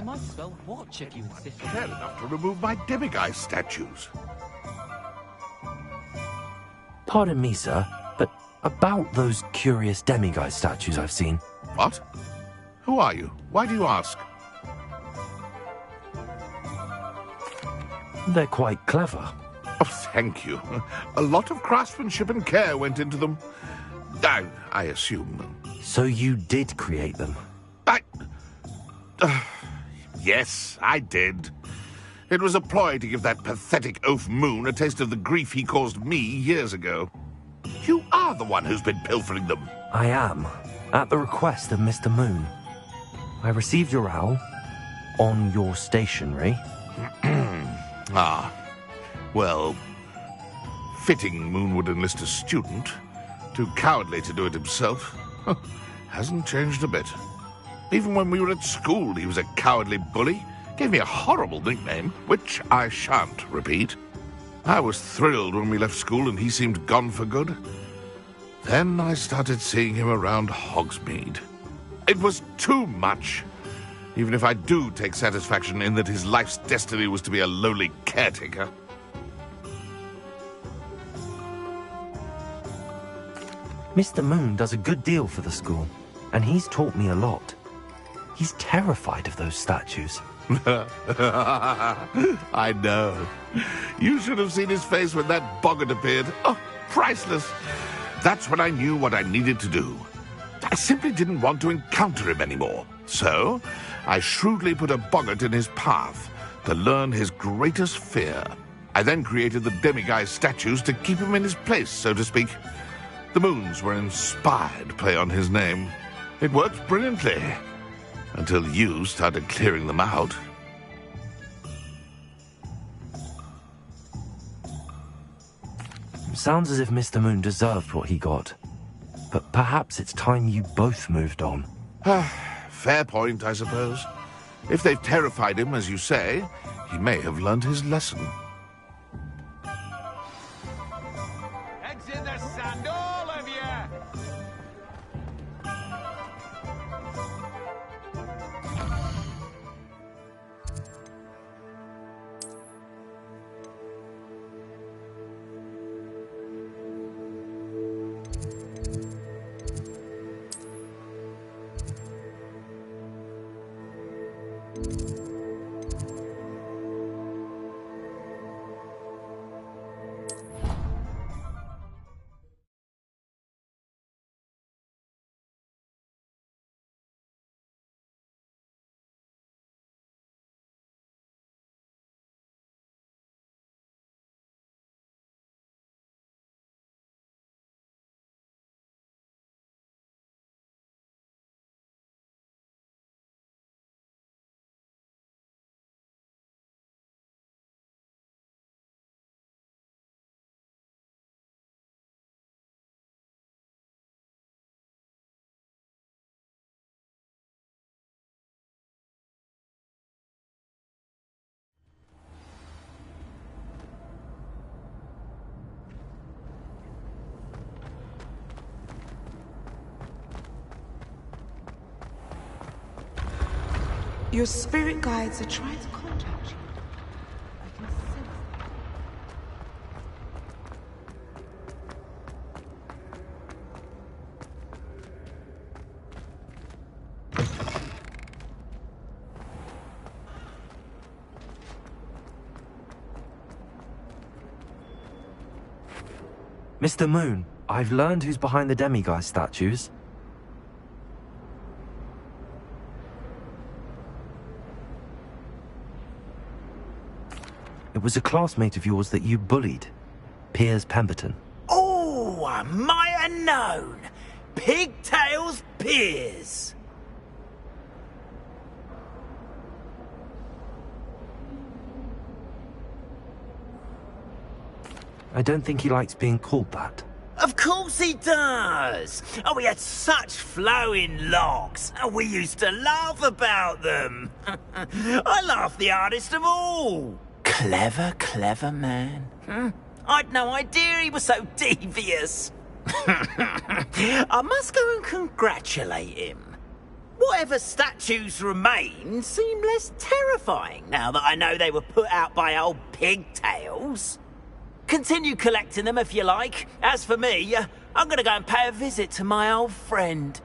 They might as well watch if you insist. Care enough to remove my demiguise statues. Pardon me, sir, but about those curious demiguise statues I've seen. What? Who are you? Why do you ask? They're quite clever. Oh, thank you. A lot of craftsmanship and care went into them. I assume. So you did create them? Yes, I did. It was a ploy to give that pathetic oaf Moon a taste of the grief he caused me years ago. You are the one who's been pilfering them. I am, at the request of Mr. Moon. I received your owl on your stationery. Well, fitting Moon would enlist a student. Too cowardly to do it himself. Hasn't changed a bit. Even when we were at school, he was a cowardly bully. Gave me a horrible nickname, which I shan't repeat. I was thrilled when we left school and he seemed gone for good. Then I started seeing him around Hogsmeade. It was too much. Even if I do take satisfaction in that his life's destiny was to be a lowly caretaker. Mr. Moon does a good deal for the school, and he's taught me a lot. He's terrified of those statues. I know. You should have seen his face when that boggart appeared. Oh, priceless. That's when I knew what I needed to do. I simply didn't want to encounter him anymore. So, I shrewdly put a boggart in his path to learn his greatest fear. I then created the demiguise statues to keep him in his place, so to speak. The Moons were inspired play on his name. It worked brilliantly. Until you started clearing them out. Sounds as if Mr. Moon deserved what he got. But perhaps it's time you both moved on. Fair point, I suppose. If they've terrified him, as you say, he may have learned his lesson. Heads in the sand, all of you! Your spirit guides are trying to contact you. I can sense Mr. Moon, I've learned who's behind the demiguise statues. It was a classmate of yours that you bullied, Piers Pemberton. Oh, I might have known. Pigtails Piers. I don't think he likes being called that. Of course he does. Oh, he had such flowing locks. And we used to laugh about them. I laughed the hardest of all. Clever, clever man. I'd no idea he was so devious. I must go and congratulate him. Whatever statues remain seem less terrifying now that I know they were put out by old pigtails. Continue collecting them if you like. As for me, I'm gonna go and pay a visit to my old friend.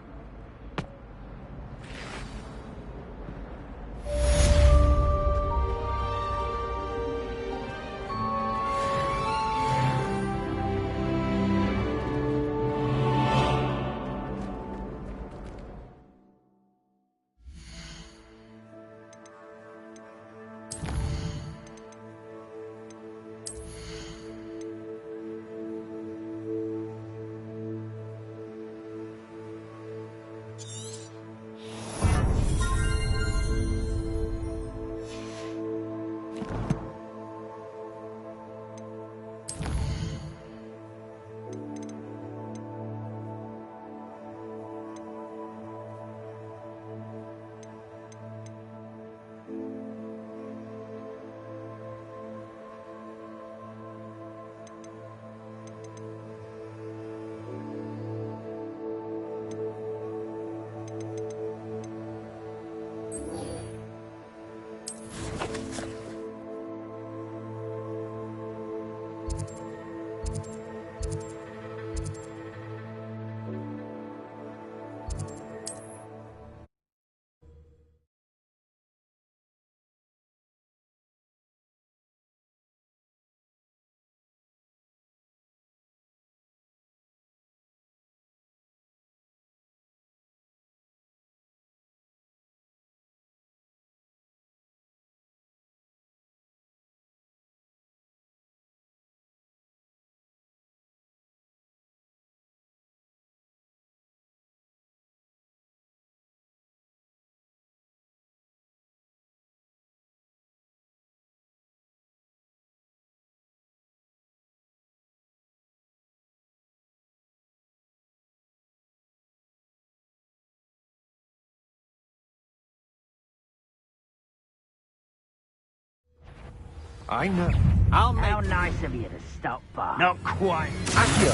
I know. How nice of you to stop by. Not quite. Accio!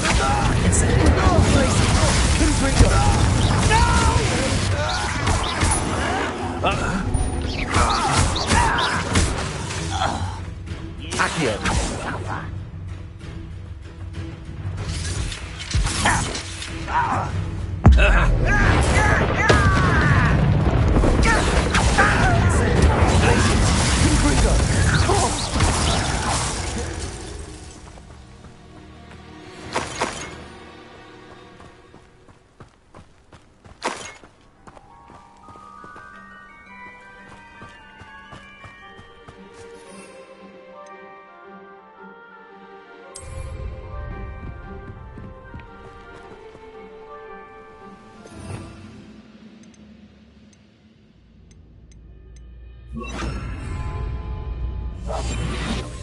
It's it! Oh, please! Confringo! No! Accio! Confringo!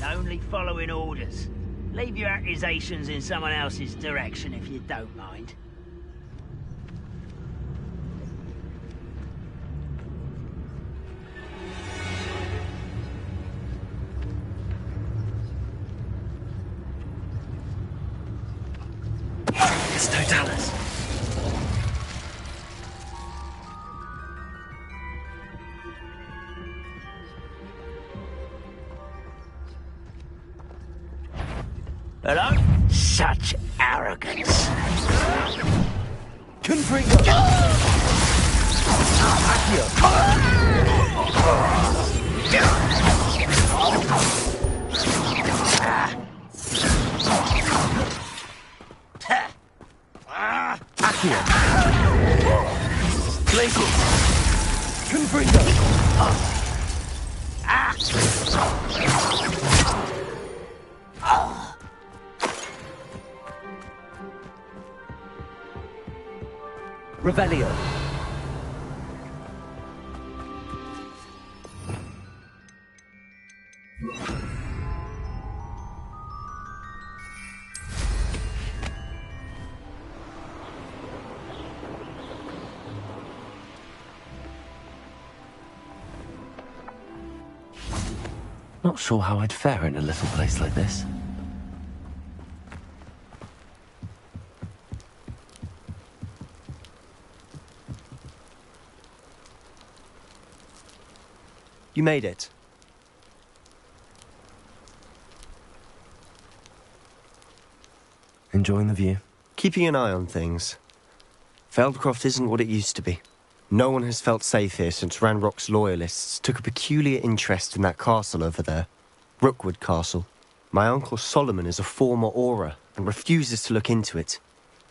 Only following orders. Leave your accusations in someone else's direction if you don't mind. It's no Dallas. Hello? Such arrogance. Confringo! Accio! Accio! Places! Confringo! Revelio. Not sure how I'd fare in a little place like this. You made it. Enjoying the view? Keeping an eye on things. Feldcroft isn't what it used to be. No one has felt safe here since Ranrock's loyalists took a peculiar interest in that castle over there. Rookwood Castle. My uncle Solomon is a former Auror and refuses to look into it,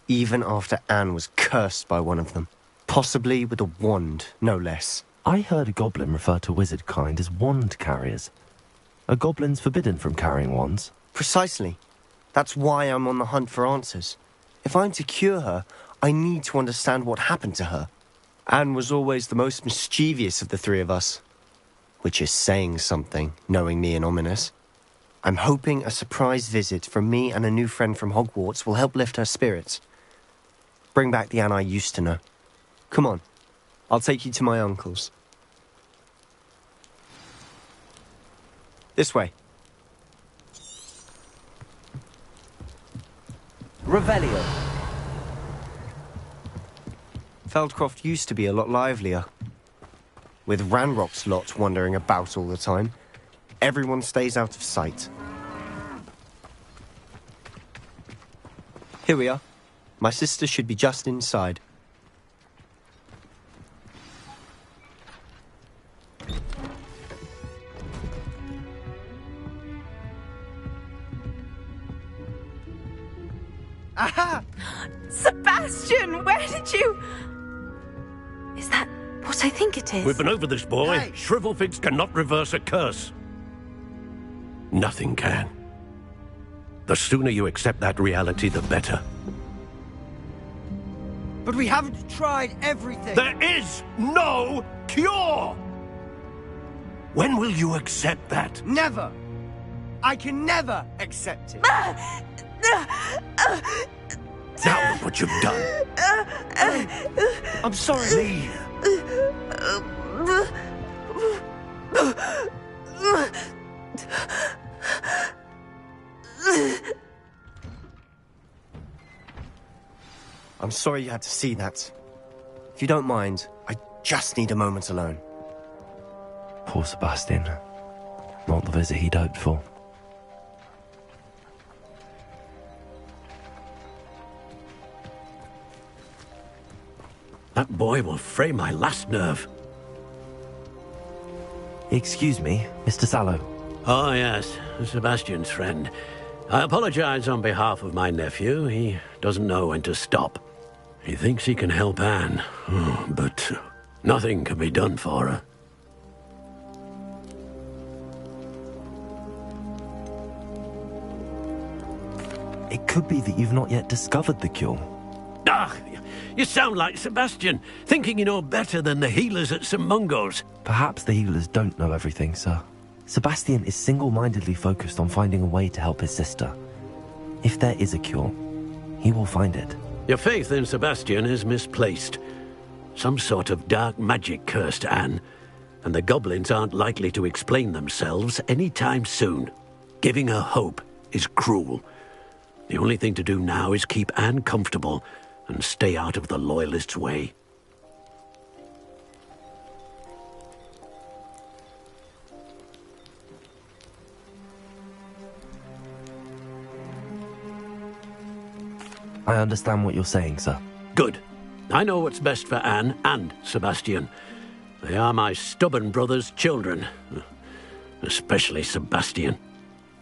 even after Anne was cursed by one of them. Possibly with a wand, no less. I heard a goblin refer to wizard kind as wand carriers. Are goblins forbidden from carrying wands? Precisely. That's why I'm on the hunt for answers. If I'm to cure her, I need to understand what happened to her. Anne was always the most mischievous of the three of us. Which is saying something, knowing me and Ominous. I'm hoping a surprise visit from me and a new friend from Hogwarts will help lift her spirits. Bring back the Anne I used to know. Come on, I'll take you to my uncle's. This way. Revelio. Feldcroft used to be a lot livelier. With Ranrock's lot wandering about all the time, everyone stays out of sight. Here we are. My sister should be just inside. Aha! Sebastian, where did you... Is that what I think it is? We've been over this, boy. Hey. Shrivelfigs cannot reverse a curse. Nothing can. The sooner you accept that reality, the better. But we haven't tried everything. There is no cure! When will you accept that? Never. I can never accept it. Now look what you've done. I'm sorry. Leave. I'm sorry you had to see that. If you don't mind, I just need a moment alone. Poor Sebastian. Not the visit he'd hoped for. That boy will fray my last nerve. Excuse me, Mr. Sallow. Oh, yes, Sebastian's friend. I apologize on behalf of my nephew. He doesn't know when to stop. He thinks he can help Anne, but nothing can be done for her. It could be that you've not yet discovered the cure. Ah, you sound like Sebastian, thinking you know better than the healers at St. Mungo's. Perhaps the healers don't know everything, sir. Sebastian is single-mindedly focused on finding a way to help his sister. If there is a cure, he will find it. Your faith in Sebastian is misplaced. Some sort of dark magic cursed Anne, and the goblins aren't likely to explain themselves anytime soon. Giving her hope is cruel. The only thing to do now is keep Anne comfortable and stay out of the Loyalists' way. I understand what you're saying, sir. Good. I know what's best for Anne and Sebastian. They are my stubborn brother's children. Especially Sebastian.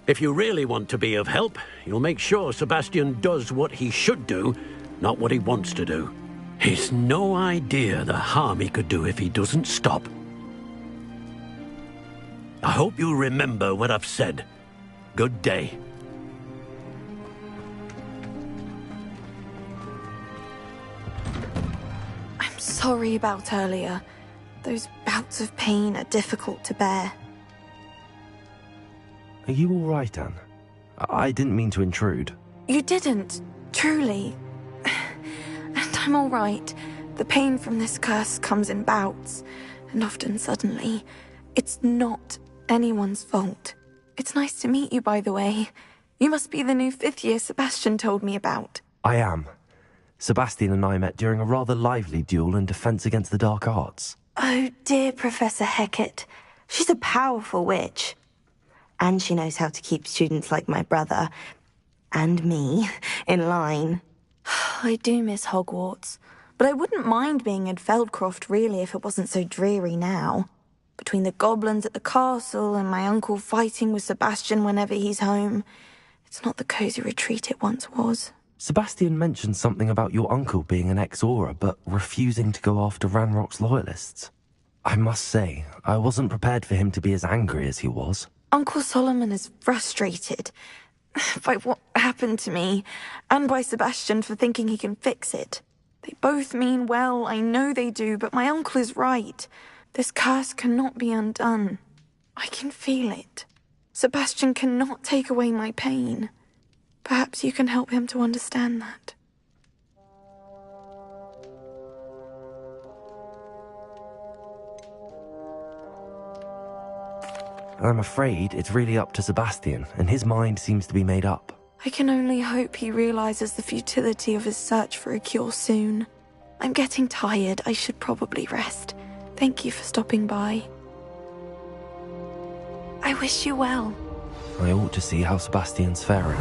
If you really want to be of help, you'll make sure Sebastian does what he should do, not what he wants to do. He's no idea the harm he could do if he doesn't stop. I hope you'll remember what I've said. Good day. I'm sorry about earlier. Those bouts of pain are difficult to bear. Are you all right, Anne? I didn't mean to intrude. You didn't, truly. And I'm all right. The pain from this curse comes in bouts, and often suddenly. It's not anyone's fault. It's nice to meet you, by the way. You must be the new 5th year Sebastian told me about. I am. Sebastian and I met during a rather lively duel in defense against the dark arts. Oh, dear Professor Hecat. She's a powerful witch. And she knows how to keep students like my brother, and me, in line. I do miss Hogwarts, but I wouldn't mind being in Feldcroft, really, if it wasn't so dreary now. Between the goblins at the castle and my uncle fighting with Sebastian whenever he's home, it's not the cosy retreat it once was. Sebastian mentioned something about your uncle being an ex-Auror, but refusing to go after Ranrock's loyalists. I must say, I wasn't prepared for him to be as angry as he was. Uncle Solomon is frustrated by what happened to me, and by Sebastian for thinking he can fix it. They both mean well, I know they do, but my uncle is right. This curse cannot be undone. I can feel it. Sebastian cannot take away my pain. Perhaps you can help him to understand that. I'm afraid it's really up to Sebastian, and his mind seems to be made up. I can only hope he realizes the futility of his search for a cure soon. I'm getting tired. I should probably rest. Thank you for stopping by. I wish you well. I ought to see how Sebastian's faring.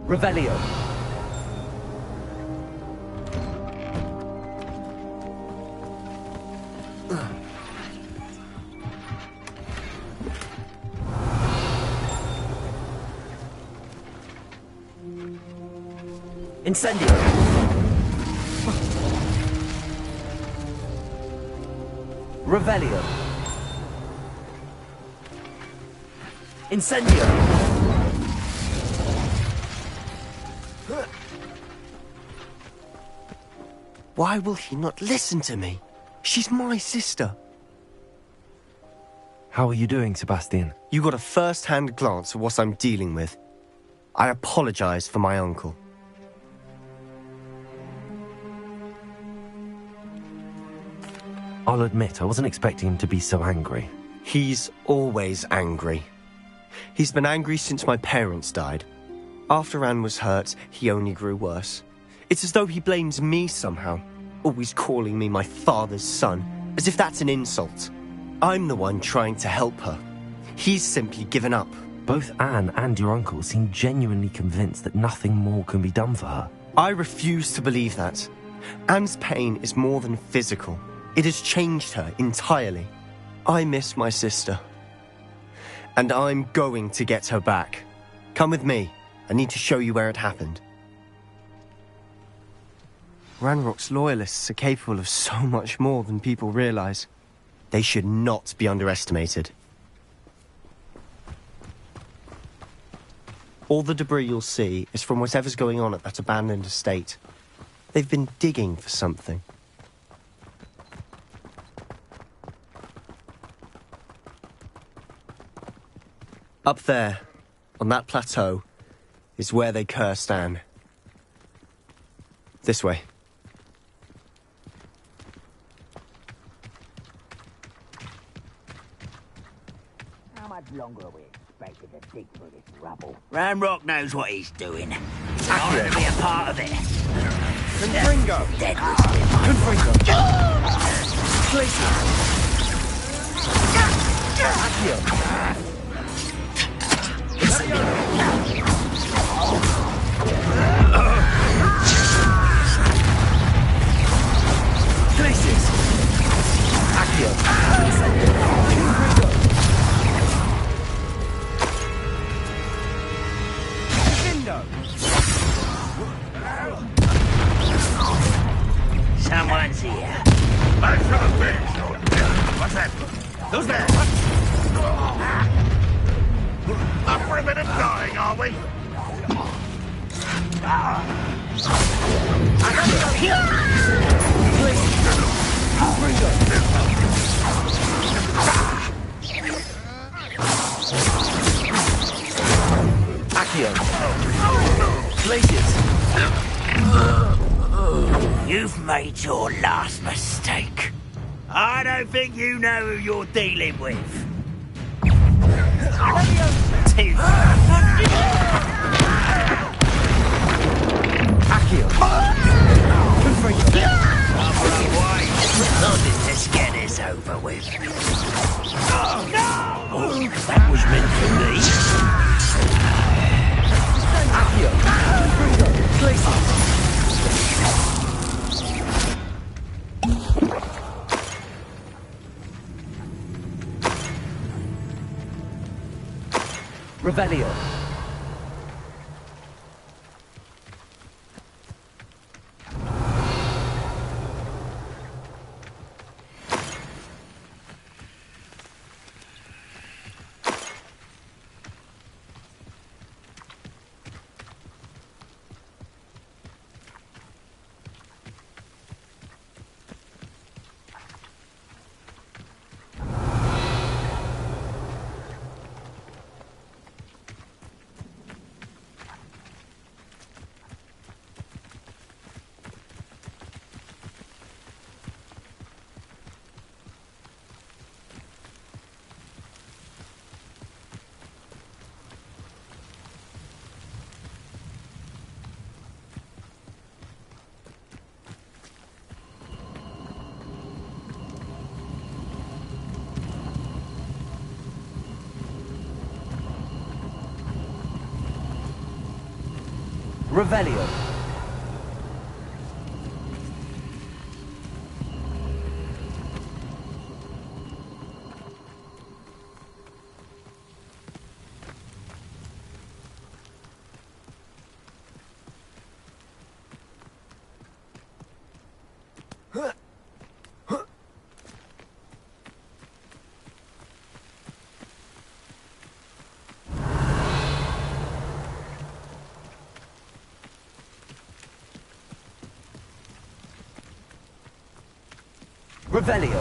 Revelio. Incendio! Revelio! Incendio! Why will he not listen to me? She's my sister. How are you doing, Sebastian? You got a first-hand glance at what I'm dealing with. I apologize for my uncle. I'll admit, I wasn't expecting him to be so angry. He's always angry. He's been angry since my parents died. After Anne was hurt, he only grew worse. It's as though he blames me somehow, always calling me my father's son, as if that's an insult. I'm the one trying to help her. He's simply given up. Both Anne and your uncle seem genuinely convinced that nothing more can be done for her. I refuse to believe that. Anne's pain is more than physical. It has changed her entirely. I miss my sister. And I'm going to get her back. Come with me. I need to show you where it happened. Ranrock's loyalists are capable of so much more than people realize. They should not be underestimated. All the debris you'll see is from whatever's going on at that abandoned estate. They've been digging for something. Up there, on that plateau, is where they cursed Anne. This way. How much longer are we expected to dig through this rubble? Ranrock knows what he's doing. He's going to be a part of it. Confringo! Dead Confringo! Glacier! Accio! Glaciers! Accio! Someone's here. What's that? Who's there? Up for a bit of dying, are we? Accio! Glaciers! You've made your last mistake. I don't think you know who you're dealing with. too. Accio. Let's get this over with. Oh, that was meant for me. Accio. Glacier. Revelio. Revelio. Revelio.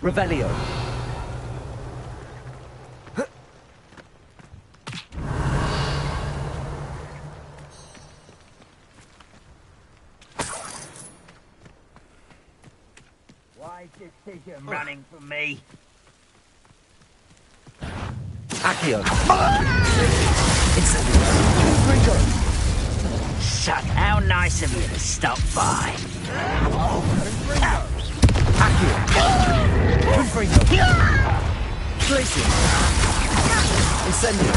Revelio. Why is this decision running from me? Accio. Son, how nice of you to stop by. Accio. Glacier. Incendio.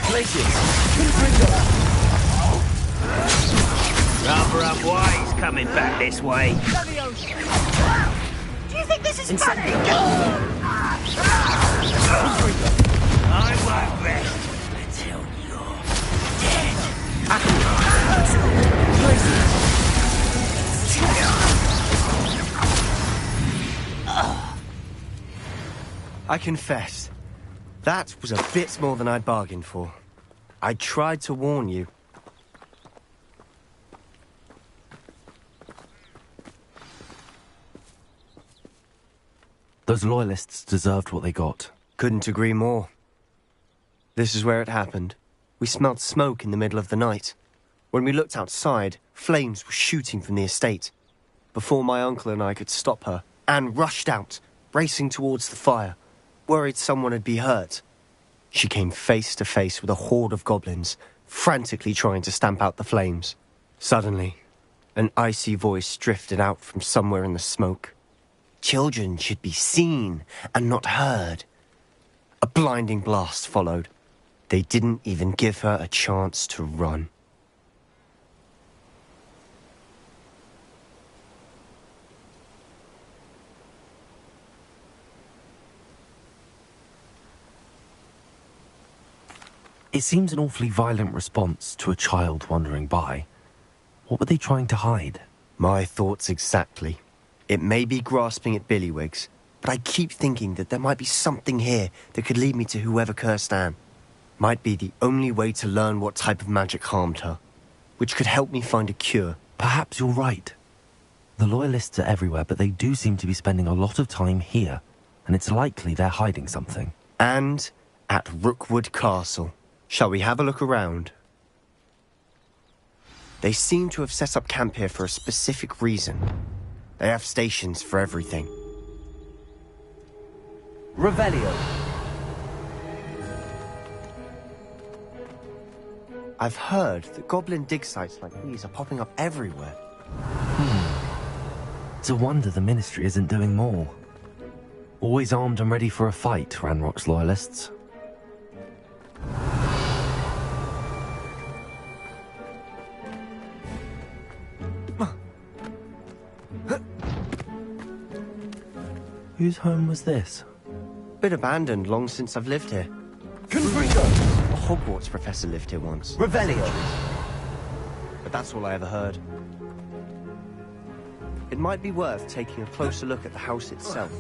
Glacier. Rather unwise coming back this way. Do you think this is funny? I won't rest until you're dead. I confess, that was a bit more than I'd bargained for. I tried to warn you. Those loyalists deserved what they got. Couldn't agree more. This is where it happened. We smelled smoke in the middle of the night. When we looked outside, flames were shooting from the estate. Before my uncle and I could stop her, Anne rushed out, racing towards the fire, worried someone had been hurt. She came face to face with a horde of goblins, frantically trying to stamp out the flames. Suddenly, an icy voice drifted out from somewhere in the smoke. Children should be seen and not heard. A blinding blast followed. They didn't even give her a chance to run. It seems an awfully violent response to a child wandering by. What were they trying to hide? My thoughts exactly. It may be grasping at Billywigs, but I keep thinking that there might be something here that could lead me to whoever cursed Anne. Might be the only way to learn what type of magic harmed her, which could help me find a cure. Perhaps you're right. The Loyalists are everywhere, but they do seem to be spending a lot of time here, and it's likely they're hiding something. And at Rookwood Castle. Shall we have a look around? They seem to have set up camp here for a specific reason. They have stations for everything. Revelio. I've heard that goblin dig sites like these are popping up everywhere. It's a wonder the Ministry isn't doing more. Always armed and ready for a fight, Ranrock's Loyalists. Whose home was this? Been abandoned long since I've lived here. Confringo. A Hogwarts professor lived here once. Revelio. But that's all I ever heard. It might be worth taking a closer look at the house itself.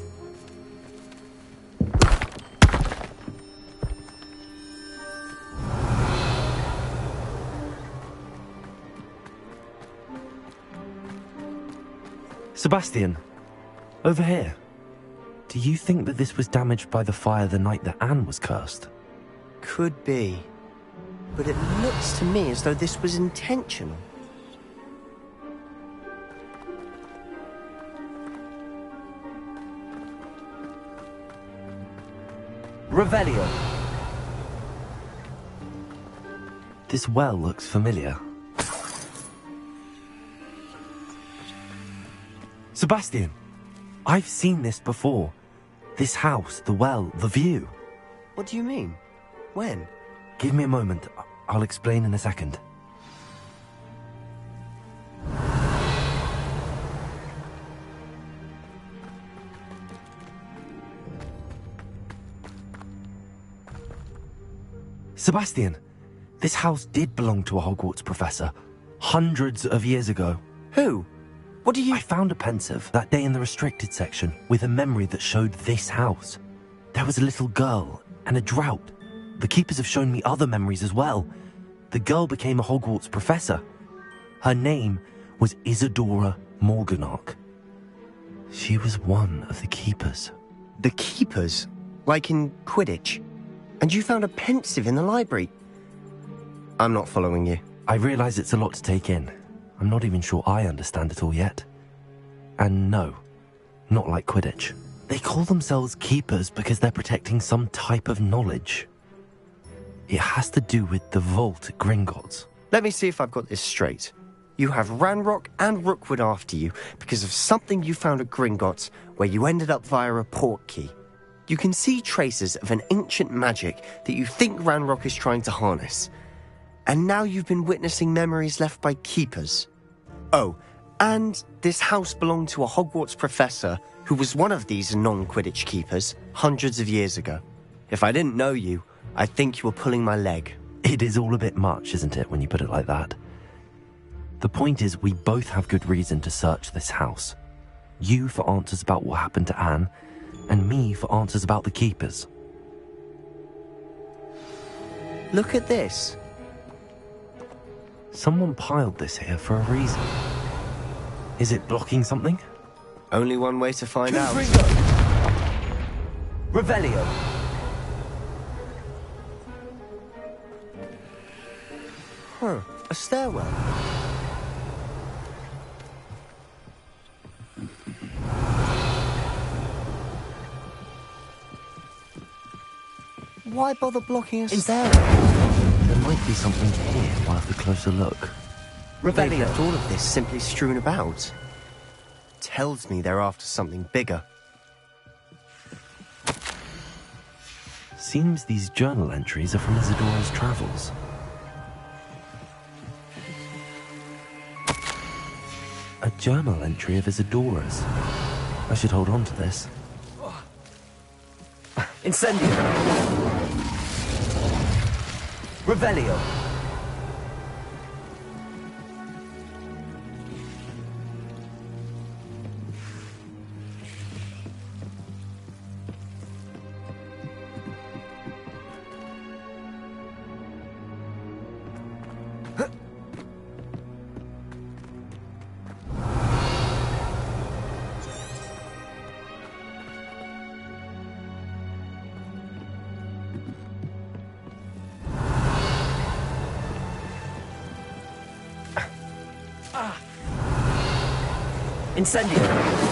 Sebastian, over here. Do you think that this was damaged by the fire the night that Anne was cursed? Could be. But it looks to me as though this was intentional. Revelio. This well looks familiar. Sebastian, I've seen this before. This house, the well, the view. What do you mean? When? Give me a moment. I'll explain in a second. Sebastian, this house did belong to a Hogwarts professor, hundreds of years ago. Who? What do you... I found a pensive that day in the restricted section with a memory that showed this house. There was a little girl and a drought. The keepers have shown me other memories as well. The girl became a Hogwarts professor. Her name was Isadora Morganach. She was one of the keepers. The keepers? Like in Quidditch? And you found a pensive in the library? I'm not following you. I realize it's a lot to take in. I'm not even sure I understand it all yet. And no, not like Quidditch. They call themselves keepers because they're protecting some type of knowledge. It has to do with the vault at Gringotts. Let me see if I've got this straight. You have Ranrock and Rookwood after you because of something you found at Gringotts where you ended up via a portkey. You can see traces of an ancient magic that you think Ranrock is trying to harness. And now you've been witnessing memories left by keepers. Oh, and this house belonged to a Hogwarts professor who was one of these non-Quidditch keepers hundreds of years ago. If I didn't know you, I think you were pulling my leg. It is all a bit much, isn't it, when you put it like that? The point is, we both have good reason to search this house. You for answers about what happened to Anne, and me for answers about the keepers. Look at this. Someone piled this here for a reason. Is it blocking something? Only one way to find out. Revelio. Huh, a stairwell. Why bother blocking a stairwell? There might be something here. We'll have a closer look. They've left all of this simply strewn about. Tells me they're after something bigger. Seems these journal entries are from Isadora's travels. A journal entry of Isadora's. I should hold on to this. Incendio. Revelio. Incendio.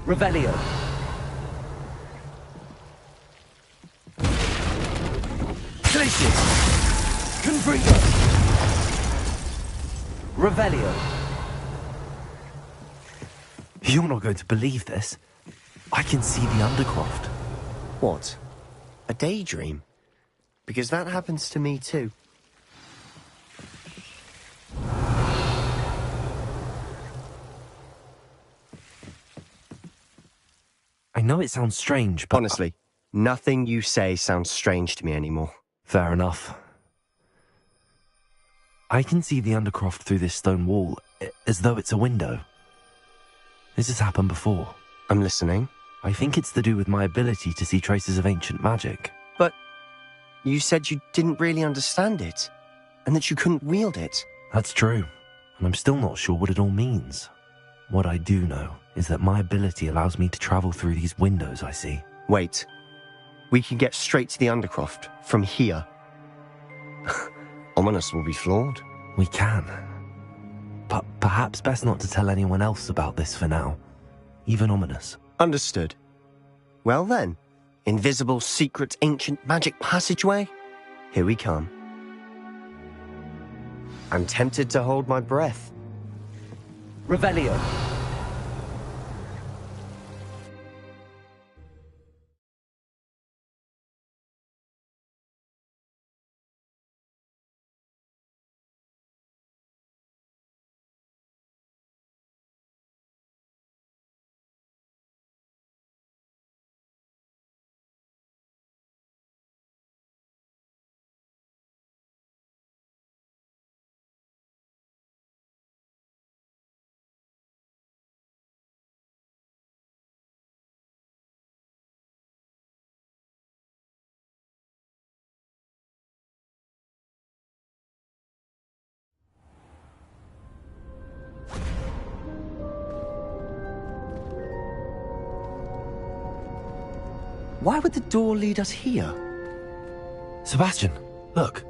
Revelio. Glacius. Confringo. Revelio. You're not going to believe this. I can see the Undercroft. What? A daydream? Because that happens to me too. I know it sounds strange, but... Honestly, nothing you say sounds strange to me anymore. Fair enough. I can see the Undercroft through this stone wall, as though it's a window. This has happened before. I'm listening. I think it's to do with my ability to see traces of ancient magic. But you said you didn't really understand it, and that you couldn't wield it. That's true, and I'm still not sure what it all means. What I do know is that my ability allows me to travel through these windows I see. Wait. We can get straight to the Undercroft from here. Ominous will be floored. We can. But perhaps best not to tell anyone else about this for now. Even Ominous. Understood. Well then, invisible, secret, ancient magic passageway? Here we come. I'm tempted to hold my breath. Revelio. Why would the door lead us here? Sebastian, look.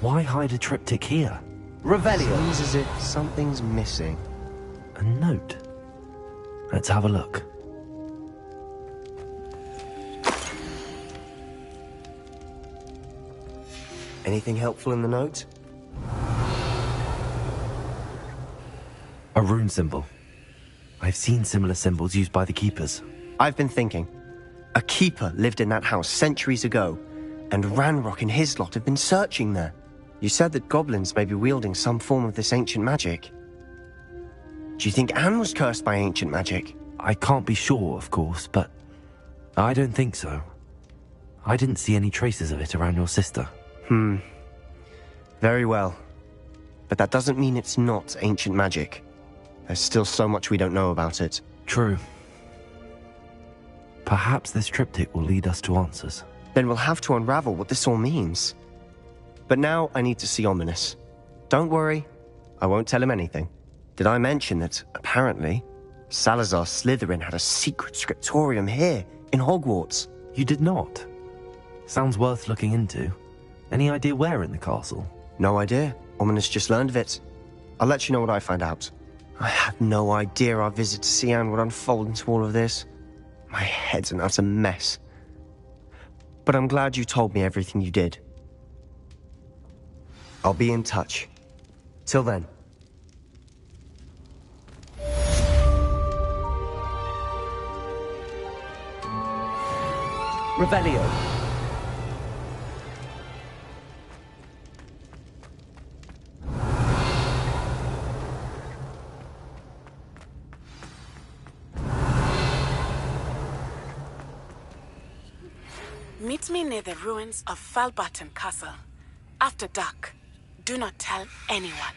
Why hide a triptych here? Revelio. Seems as if something's missing. A note. Let's have a look. Anything helpful in the note? A rune symbol. I've seen similar symbols used by the keepers. I've been thinking. A keeper lived in that house centuries ago, and Ranrock and his lot have been searching there. You said that goblins may be wielding some form of this ancient magic. Do you think Anne was cursed by ancient magic? I can't be sure, of course, but I don't think so. I didn't see any traces of it around your sister. Very well. But that doesn't mean it's not ancient magic. There's still so much we don't know about it. True. Perhaps this triptych will lead us to answers. Then we'll have to unravel what this all means. But now I need to see Ominous. Don't worry, I won't tell him anything. Did I mention that, apparently, Salazar Slytherin had a secret scriptorium here, in Hogwarts? You did not? Sounds worth looking into. Any idea where in the castle? No idea. Ominous just learned of it. I'll let you know what I find out. I had no idea our visit to Cian would unfold into all of this. My head's an utter mess. But I'm glad you told me everything you did. I'll be in touch. Till then. Revelio. Meet me near the ruins of Falbarton Castle. After dark. Do not tell anyone.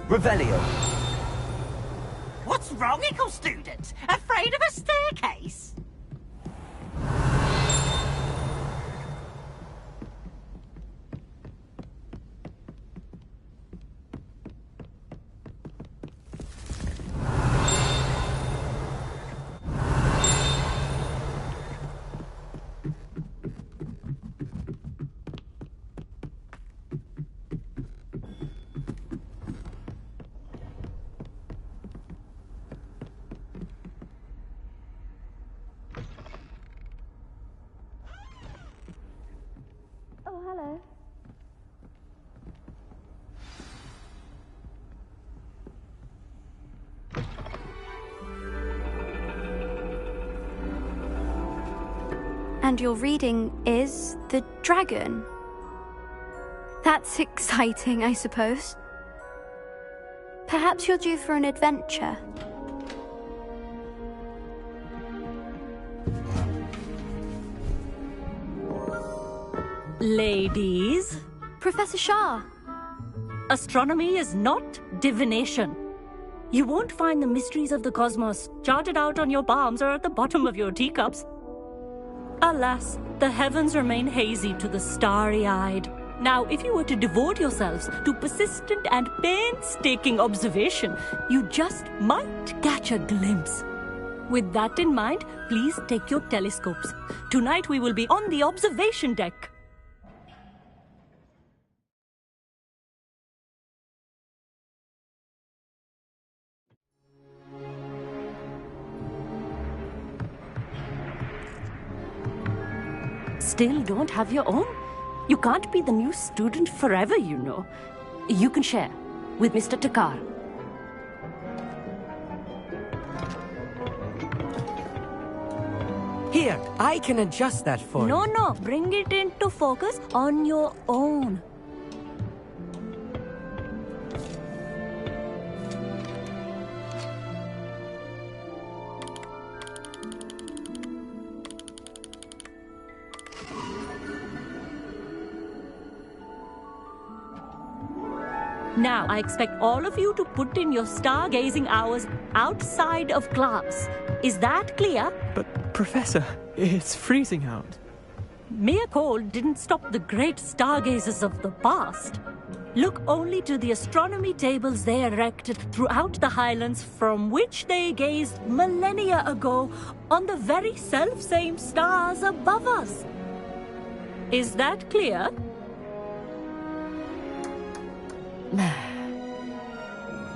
Revelio. What's wrong, Ickle student? Afraid of a staircase? Oh, hello. And your reading is The Dragon. That's exciting, I suppose. Perhaps you're due for an adventure. Ladies. Professor Shah. Astronomy is not divination. You won't find the mysteries of the cosmos charted out on your palms or at the bottom of your teacups. Alas, The heavens remain hazy to the starry-eyed. Now, if you were to devote yourselves to persistent and painstaking observation, you just might catch a glimpse. With that in mind, please take your telescopes. Tonight we will be on the observation deck. Still don't have your own? You can't be the new student forever, you know. You can share with Mr. Takar. Here, I can adjust that for you. No, bring it into focus on your own. Now, I expect all of you to put in your stargazing hours outside of class. Is that clear? But, Professor, it's freezing out. Mere cold didn't stop the great stargazers of the past. Look only to the astronomy tables they erected throughout the highlands from which they gazed millennia ago on the very self-same stars above us. Is that clear?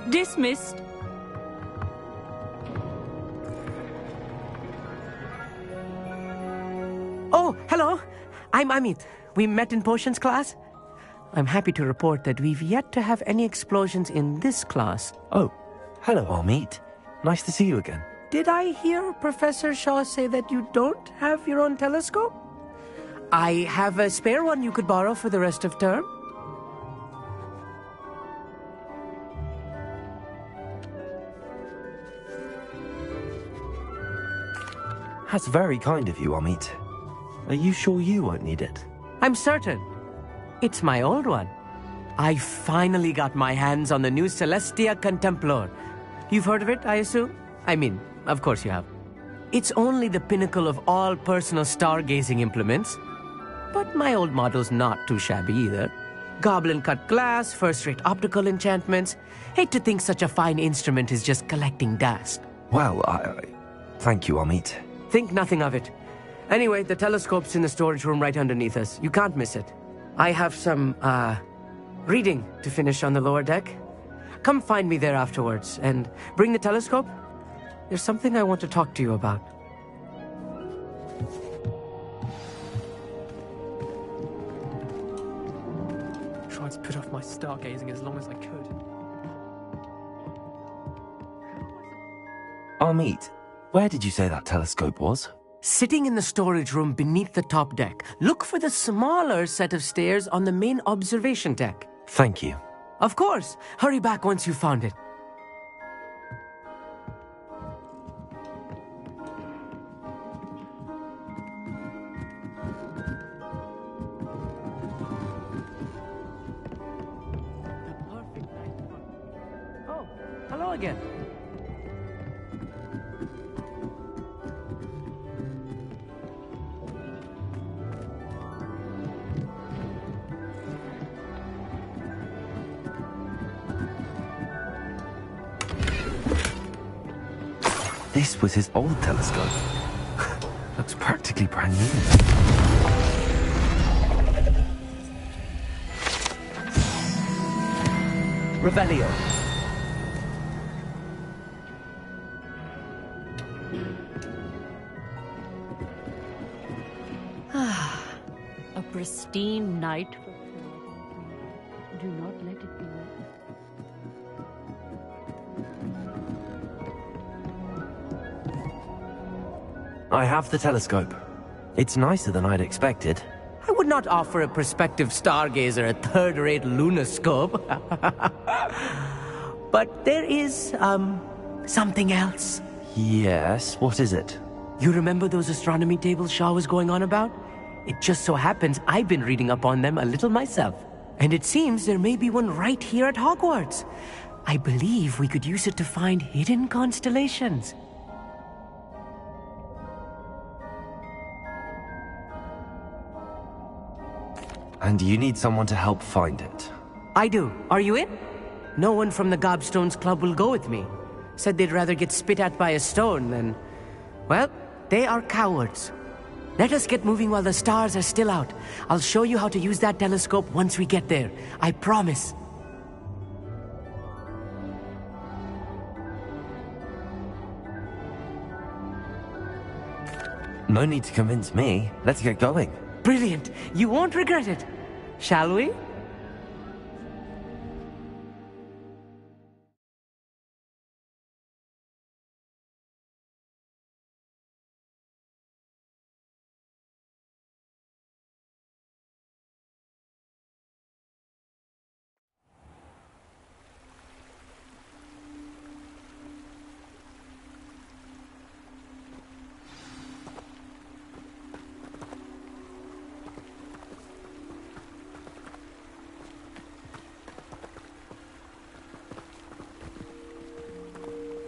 Dismissed. Oh, hello. I'm Amit. We met in potions class. I'm happy to report that we've yet to have any explosions in this class. Oh, hello, Amit. Nice to see you again. Did I hear Professor Shaw say that you don't have your own telescope? I have a spare one you could borrow for the rest of term. That's very kind of you, Amit. Are you sure you won't need it? I'm certain. It's my old one. I finally got my hands on the new Celestia Contemplar. You've heard of it, I assume? I mean, of course you have. It's only the pinnacle of all personal stargazing implements. But my old model's not too shabby either. Goblin-cut glass, first-rate optical enchantments. Hate to think such a fine instrument is just collecting dust. Well, thank you, Amit. Think nothing of it. Anyway, the telescope's in the storage room right underneath us. You can't miss it. I have some, reading to finish on the lower deck. Come find me there afterwards, and bring the telescope. There's something I want to talk to you about. Tried to put off my stargazing as long as I could. Amit, where did you say that telescope was? Sitting in the storage room beneath the top deck. Look for the smaller set of stairs on the main observation deck. Thank you. Of course. Hurry back once you've found it. Oh, hello again. This was his old telescope. Looks practically brand new. Revelio. A pristine night. Do not let it be. I have the telescope. It's nicer than I'd expected. I would not offer a prospective stargazer a third-rate lunoscope. But there is, something else. Yes, what is it? You remember those astronomy tables Shaw was going on about? It just so happens I've been reading up on them a little myself. And it seems there may be one right here at Hogwarts. I believe we could use it to find hidden constellations. And you need someone to help find it. I do. Are you in? No one from the Gobstones Club will go with me. Said they'd rather get spit at by a stone than... Well, they are cowards. Let us get moving while the stars are still out. I'll show you how to use that telescope once we get there. I promise. No need to convince me. Let's get going. Brilliant. You won't regret it. Shall we?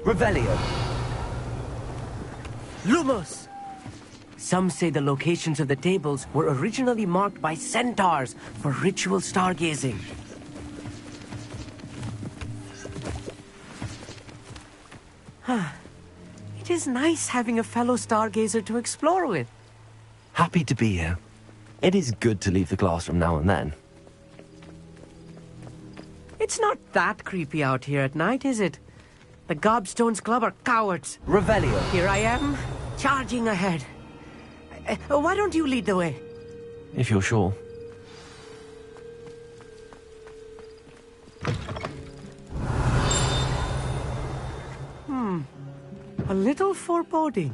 Revelio. Lumos! Some say the locations of the tables were originally marked by centaurs for ritual stargazing. It is nice having a fellow stargazer to explore with. Happy to be here. It is good to leave the classroom now and then. It's not that creepy out here at night, is it? The Gobstones Club are cowards. Revelio. Here I am, charging ahead. Why don't you lead the way? If you're sure. A little foreboding.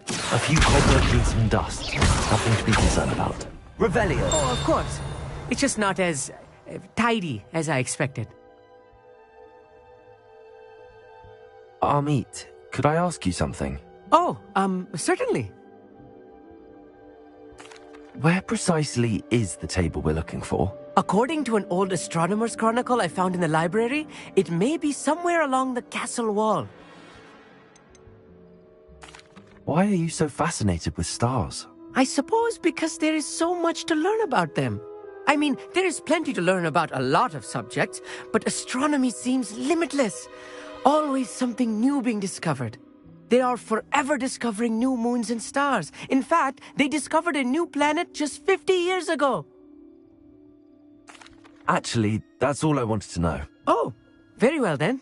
A few cobwebs and some dust. Nothing to be concerned about. Revelio. Oh, of course. It's just not as tidy as I expected. Amit, could I ask you something? Oh, certainly. Where precisely is the table we're looking for? According to an old astronomer's chronicle I found in the library, it may be somewhere along the castle wall. Why are you so fascinated with stars? I suppose because there is so much to learn about them. I mean, there is plenty to learn about a lot of subjects, but astronomy seems limitless. Always something new being discovered. They are forever discovering new moons and stars. In fact, they discovered a new planet just 50 years ago. Actually, that's all I wanted to know. Oh, very well then.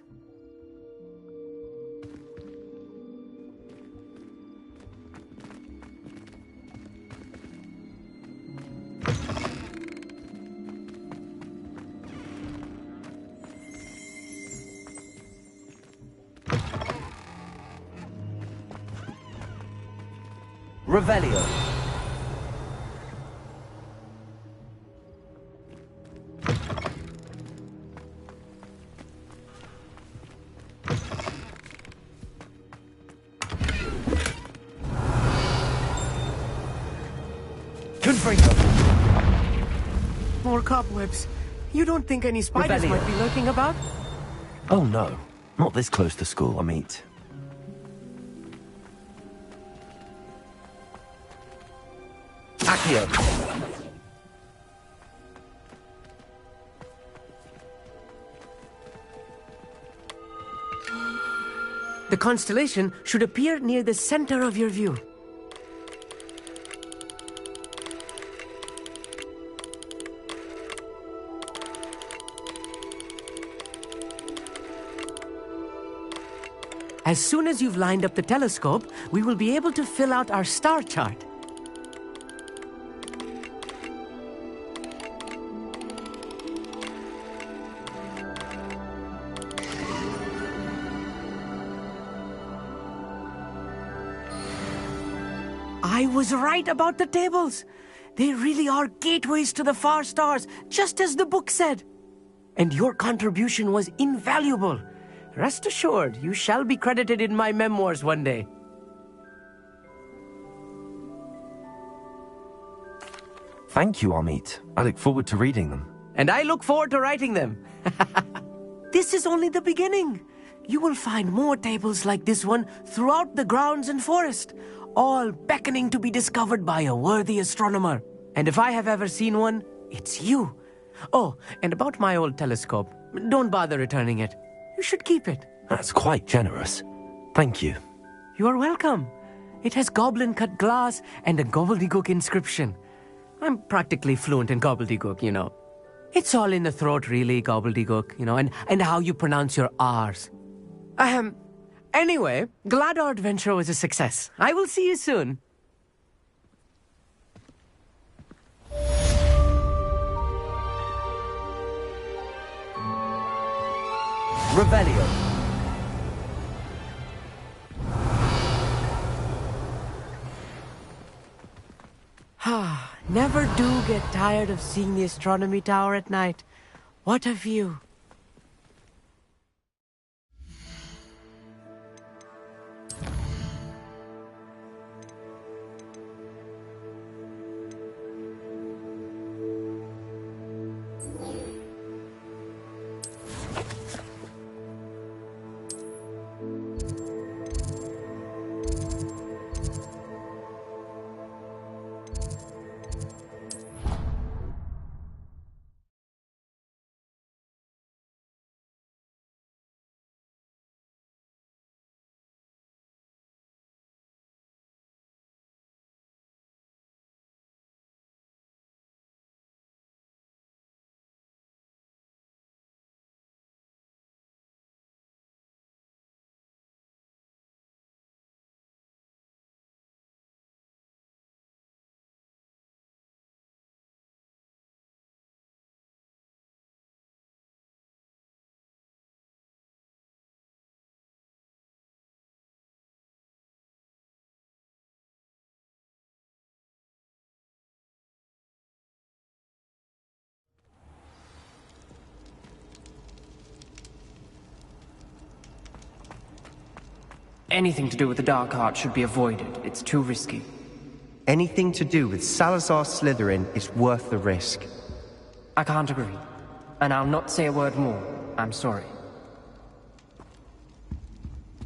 Revelio. More cobwebs. You don't think any spiders might be lurking about? Oh no, not this close to school, Amit. Accio. The constellation should appear near the center of your view. As soon as you've lined up the telescope, we will be able to fill out our star chart. I was right about the tables. They really are gateways to the far stars, just as the book said. And your contribution was invaluable. Rest assured, you shall be credited in my memoirs one day. Thank you, Amit. I look forward to reading them. And I look forward to writing them. This is only the beginning. You will find more tables like this one throughout the grounds and forest, all beckoning to be discovered by a worthy astronomer. And if I have ever seen one, It's you. Oh, and about my old telescope. Don't bother returning it. You should keep it. That's quite generous. Thank you. You are welcome. It has goblin-cut glass and a gobbledygook inscription. I'm practically fluent in gobbledygook, you know. It's all in the throat, really, gobbledygook, you know, and how you pronounce your R's. Anyway, glad our adventure was a success. I will see you soon. Revelio. Never do get tired of seeing the astronomy tower at night. What a view. Anything to do with the dark art should be avoided. It's too risky. Anything to do with Salazar Slytherin is worth the risk. I can't agree. And I'll not say a word more. I'm sorry.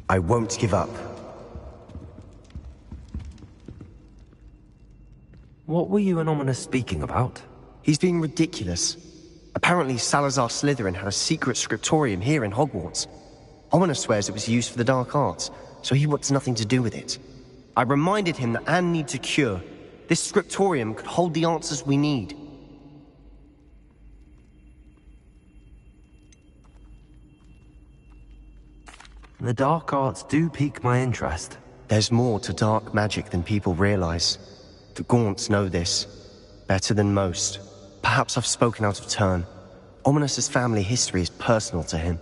I won't give up. What were you and Ominous speaking about? He's being ridiculous. Apparently Salazar Slytherin had a secret scriptorium here in Hogwarts. Ominous swears it was used for the dark arts, so he wants nothing to do with it. I reminded him that Anne needs a cure. This scriptorium could hold the answers we need. The dark arts do pique my interest. There's more to dark magic than people realize. The Gaunts know this. Better than most. Perhaps I've spoken out of turn. Ominous's family history is personal to him.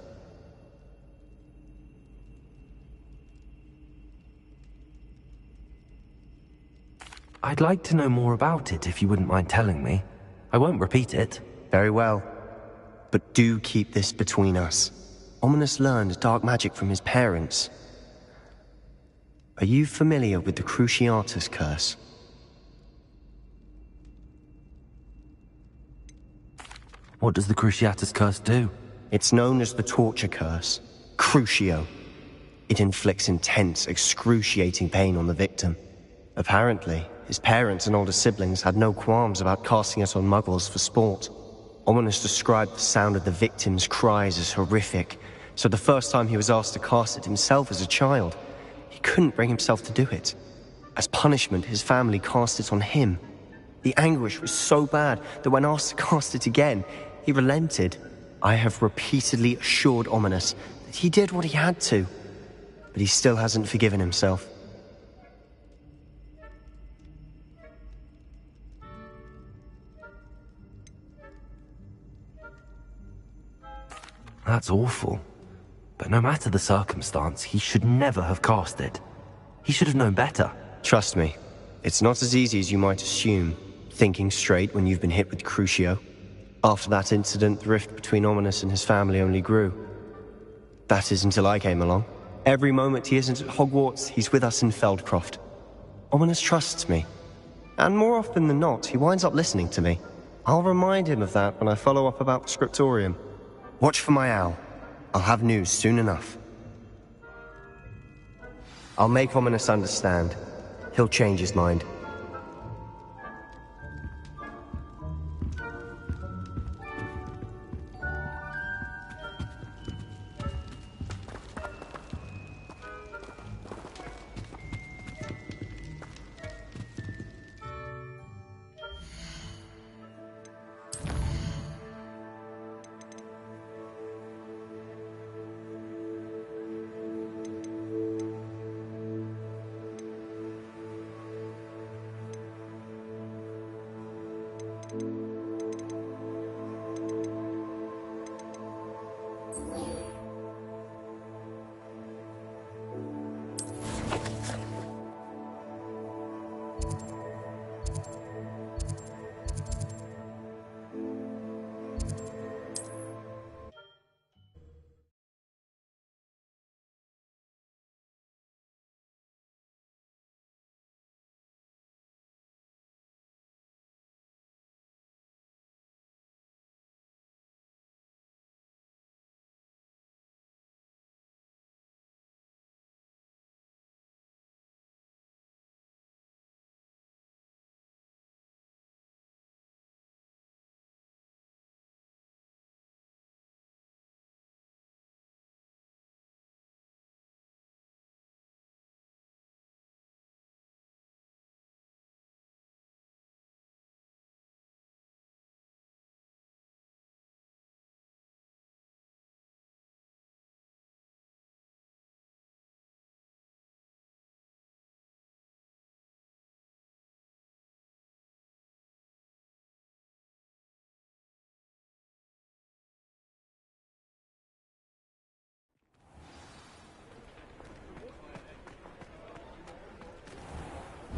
I'd like to know more about it if you wouldn't mind telling me. I won't repeat it. Very well. But do keep this between us. Ominous learned dark magic from his parents. Are you familiar with the Cruciatus curse? What does the Cruciatus curse do? It's known as the torture curse. Crucio. It inflicts intense, excruciating pain on the victim. Apparently, his parents and older siblings had no qualms about casting it on muggles for sport. Ominous described the sound of the victim's cries as horrific, so the first time he was asked to cast it himself as a child, he couldn't bring himself to do it. As punishment, his family cast it on him. The anguish was so bad that when asked to cast it again, he relented. I have repeatedly assured Ominous that he did what he had to, but he still hasn't forgiven himself. That's awful. But no matter the circumstance, he should never have cast it. He should have known better. Trust me, it's not as easy as you might assume, thinking straight when you've been hit with Crucio. After that incident, the rift between Ominous and his family only grew. That is until I came along. Every moment he isn't at Hogwarts, he's with us in Feldcroft. Ominous trusts me. And more often than not, he winds up listening to me. I'll remind him of that when I follow up about the scriptorium. Watch for my owl. I'll have news soon enough. I'll make Ominous understand. He'll change his mind.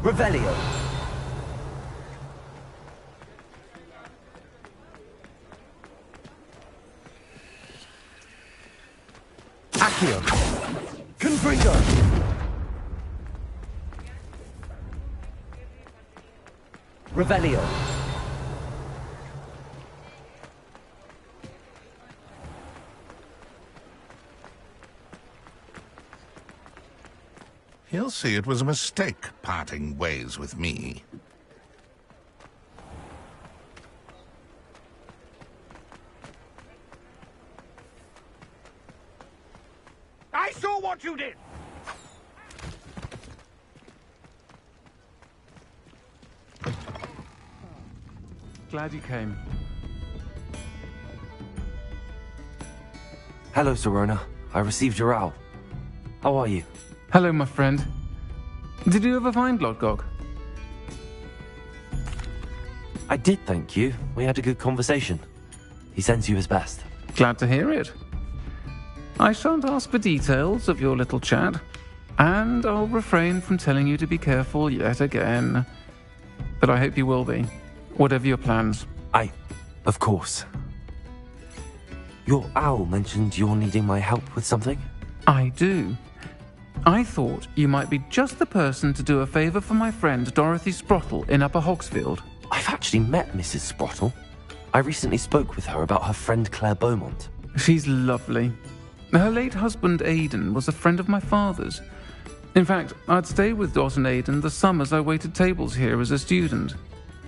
Revelio. Accio. Confringo. Revelio. He'll see it was a mistake parting ways with me. I saw what you did! Glad you came. Hello, Serona. I received your owl. How are you? Hello, my friend. Did you ever find Lodgok? I did, thank you. We had a good conversation. He sends you his best. Glad to hear it. I shan't ask for details of your little chat, and I'll refrain from telling you to be careful yet again. But I hope you will be, whatever your plans. Of course. Your owl mentioned you're needing my help with something? I do. I thought you might be just the person to do a favour for my friend Dorothy Sprottle in Upper Hogsfield. I've actually met Mrs. Sprottle. I recently spoke with her about her friend Claire Beaumont. She's lovely. Her late husband Aidan was a friend of my father's. In fact, I'd stay with Dot and Aidan the summers I waited tables here as a student.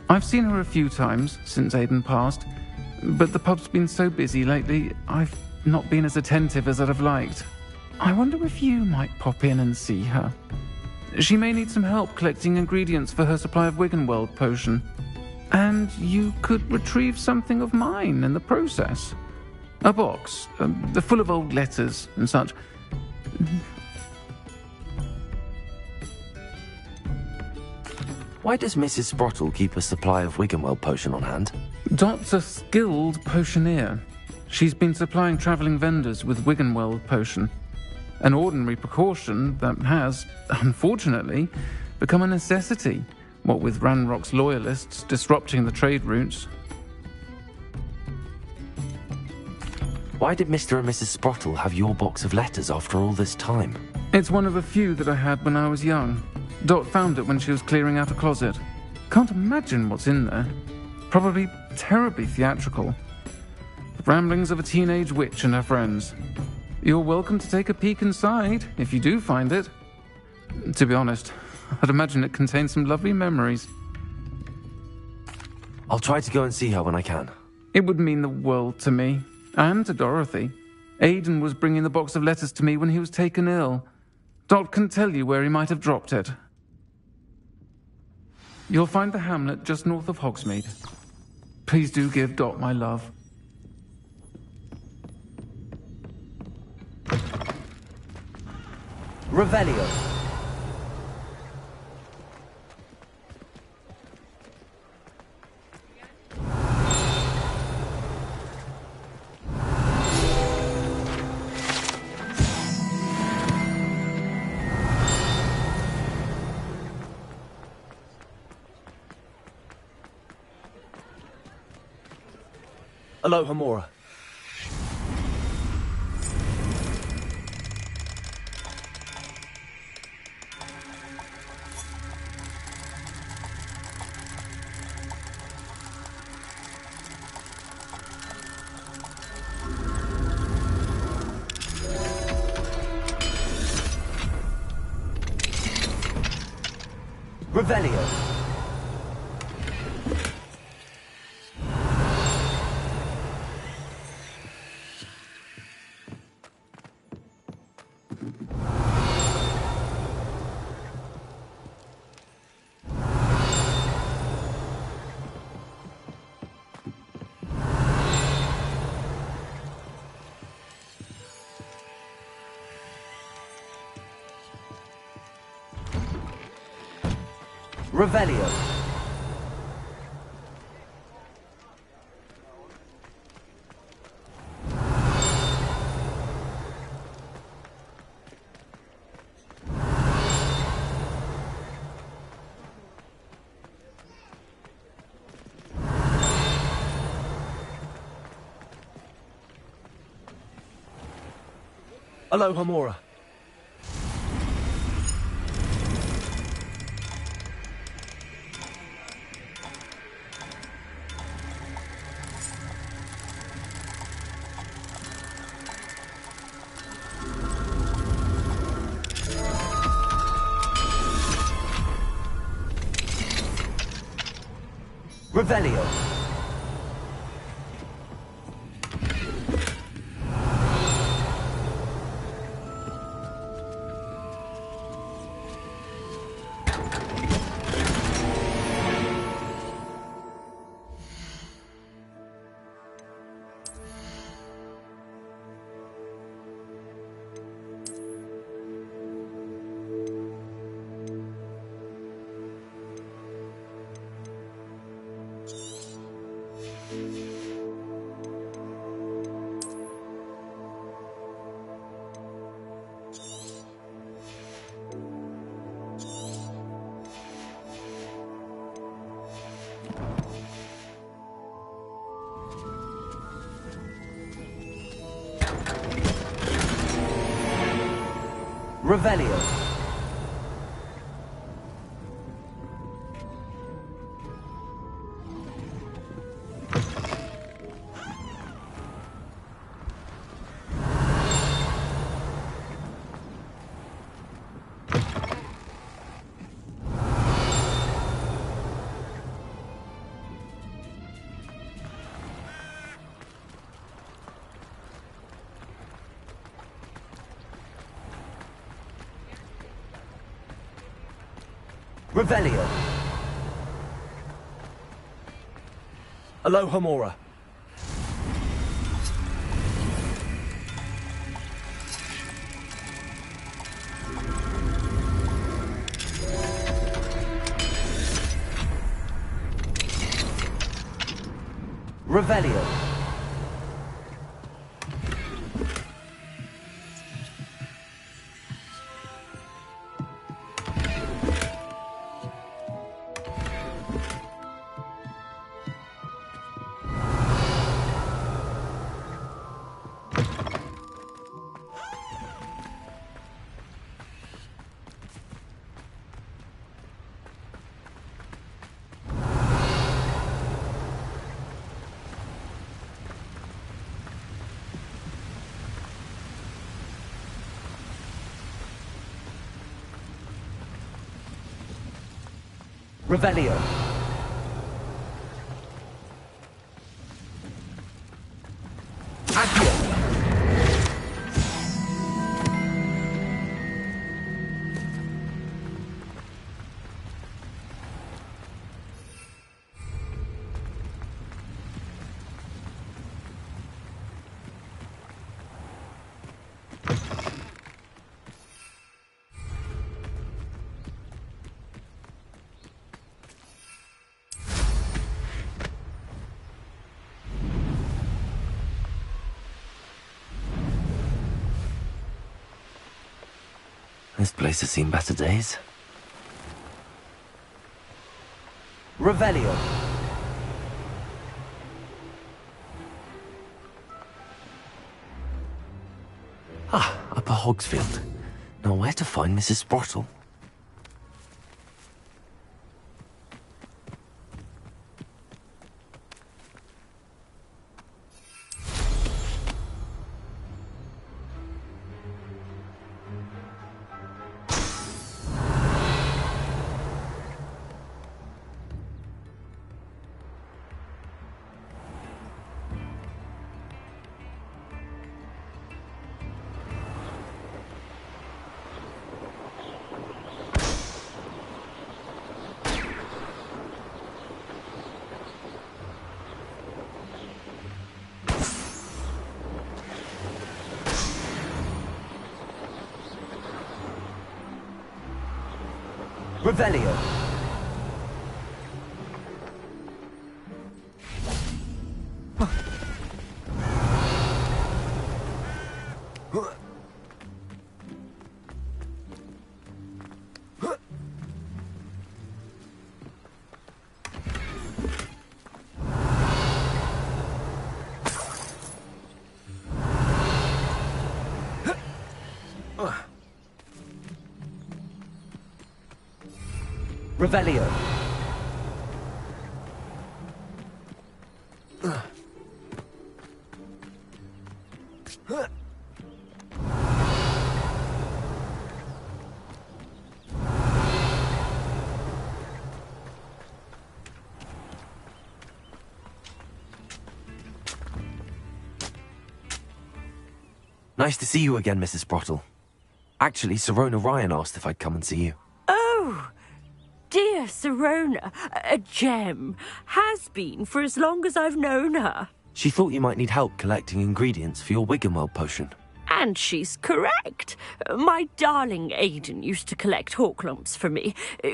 I've seen her a few times since Aidan passed, but the pub's been so busy lately, I've not been as attentive as I'd have liked. I wonder if you might pop in and see her. She may need some help collecting ingredients for her supply of Wiggenweld potion. And you could retrieve something of mine in the process. A box, full of old letters and such. Why does Mrs. Sprottle keep a supply of Wiggenweld potion on hand? Dot's a skilled potioneer. She's been supplying travelling vendors with Wiggenweld potion. An ordinary precaution that has, unfortunately, become a necessity, what with Ranrock's loyalists disrupting the trade routes. Why did Mr. and Mrs. Sprottle have your box of letters after all this time? It's one of a few that I had when I was young. Dot found it when she was clearing out a closet. Can't imagine what's in there. Probably terribly theatrical. The ramblings of a teenage witch and her friends. You're welcome to take a peek inside, if you do find it. To be honest, I'd imagine it contains some lovely memories. I'll try to go and see her when I can. It would mean the world to me, and to Dorothy. Aidan was bringing the box of letters to me when he was taken ill. Dot can tell you where he might have dropped it. You'll find the hamlet just north of Hogsmeade. Please do give Dot my love. Revelio. Aloha Mora. Revelio. Revelio. Aloha Mora. Revelio. Revelio. Revelio. Aloha Mora. Revelio. Revelio. Accio. This place has seen better days. Revelio. Ah, Upper Hogsfield. Now where to find Mrs. Sprottle? Revelio. Revelio. Nice to see you again, Mrs. Sprottle. Actually, Sirona Ryan asked if I'd come and see you. Oh, dear Sirona, a gem. Has been for as long as I've known her. She thought you might need help collecting ingredients for your Wiggenweld potion. And she's correct. My darling Aidan used to collect hawk lumps for me.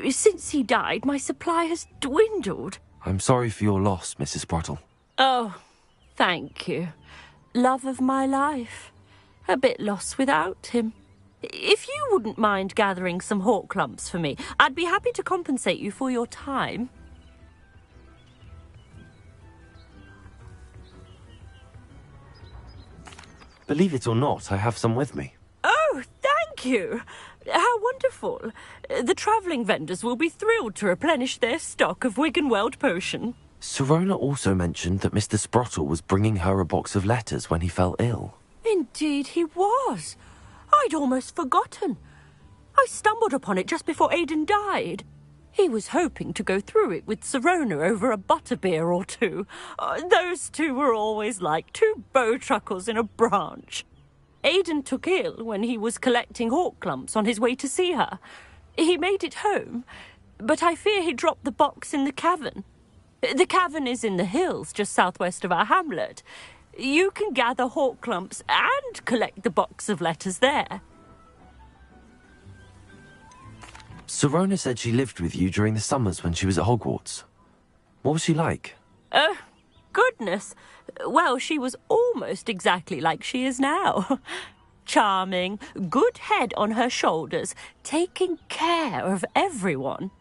Since he died, my supply has dwindled. I'm sorry for your loss, Mrs. Sprottle. Oh, thank you. Love of my life. A bit lost without him. If you wouldn't mind gathering some hawk lumps for me, I'd be happy to compensate you for your time. Believe it or not, I have some with me. Oh, thank you. How wonderful. The travelling vendors will be thrilled to replenish their stock of Wiggenweld potion. Sirona also mentioned that Mr. Sprottle was bringing her a box of letters when he fell ill. Indeed he was. I'd almost forgotten. I stumbled upon it just before Aidan died. He was hoping to go through it with Sirona over a butterbeer or two. Those two were always like two bowtruckles in a branch. Aidan took ill when he was collecting hawk lumps on his way to see her. He made it home, but I fear he dropped the box in the cavern. The cavern is in the hills just southwest of our hamlet. You can gather hawk lumps and collect the box of letters there. Sirona said she lived with you during the summers when she was at Hogwarts. What was she like? Oh, goodness. Well, she was almost exactly like she is now. Charming, good head on her shoulders, taking care of everyone.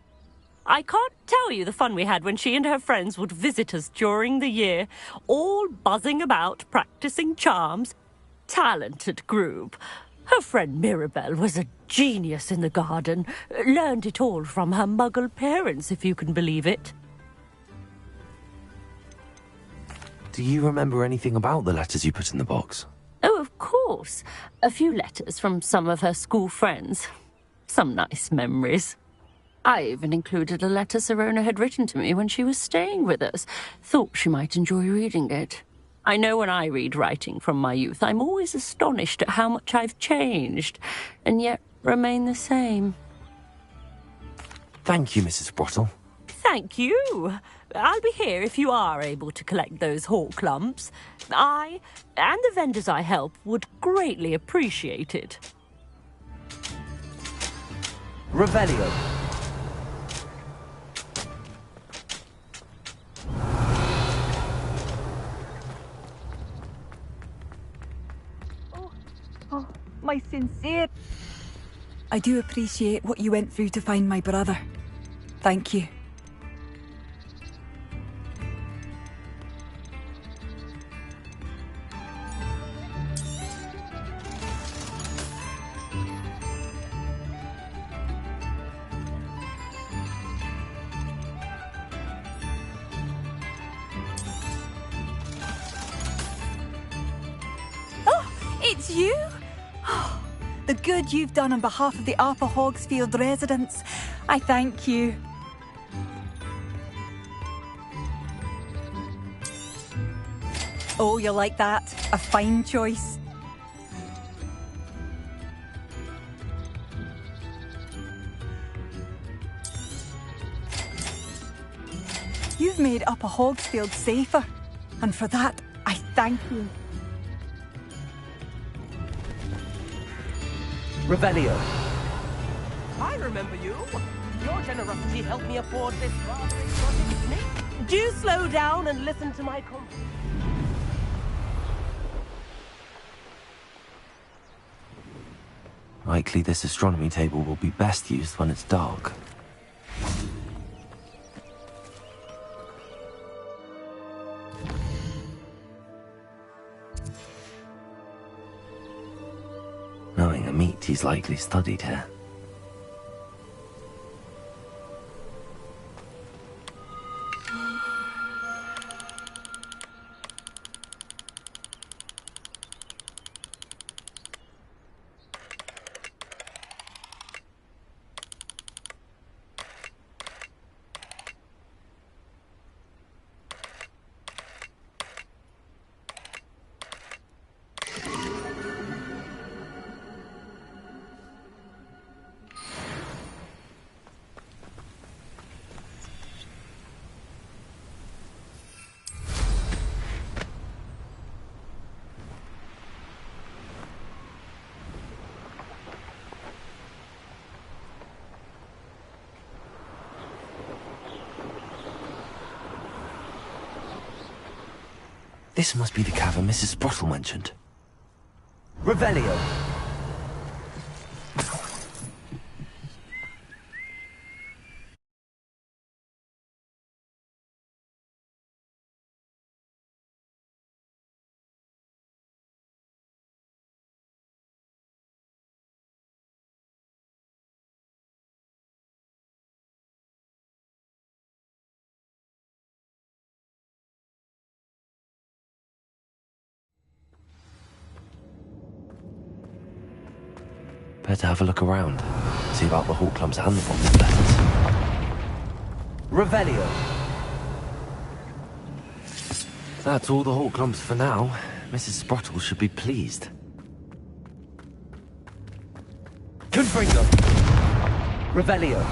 I can't tell you the fun we had when she and her friends would visit us during the year, all buzzing about, practicing charms. Talented group. Her friend Mirabelle was a genius in the garden. Learned it all from her muggle parents, if you can believe it. Do you remember anything about the letters you put in the box? Oh, of course. A few letters from some of her school friends. Some nice memories. I even included a letter Sirona had written to me when she was staying with us. Thought she might enjoy reading it. I know when I read writing from my youth, I'm always astonished at how much I've changed, and yet remain the same. Thank you, Mrs. Sprottle. Thank you. I'll be here if you are able to collect those hawk lumps. I, and the vendors I help, would greatly appreciate it. Revelio. Oh, my sincere... I do appreciate what you went through to find my brother. Thank you. It's you? Oh, the good you've done on behalf of the Upper Hogsfield residents. I thank you. Oh, you like that? A fine choice. You've made Upper Hogsfield safer, and for that, I thank you. Revelio. I remember you. Your generosity helped me afford this rather exotic snake. Do slow down and listen to my conversation. Likely this astronomy table will be best used when it's dark. Knowing Amit, he's likely studied here. This must be the cavern Mrs. Sprottle mentioned. Revelio! Better have a look around. See about the Hawklums and the Bombs left. Revelio! That's all the Hawklums for now. Mrs. Sprottle should be pleased. Confringo! Revelio!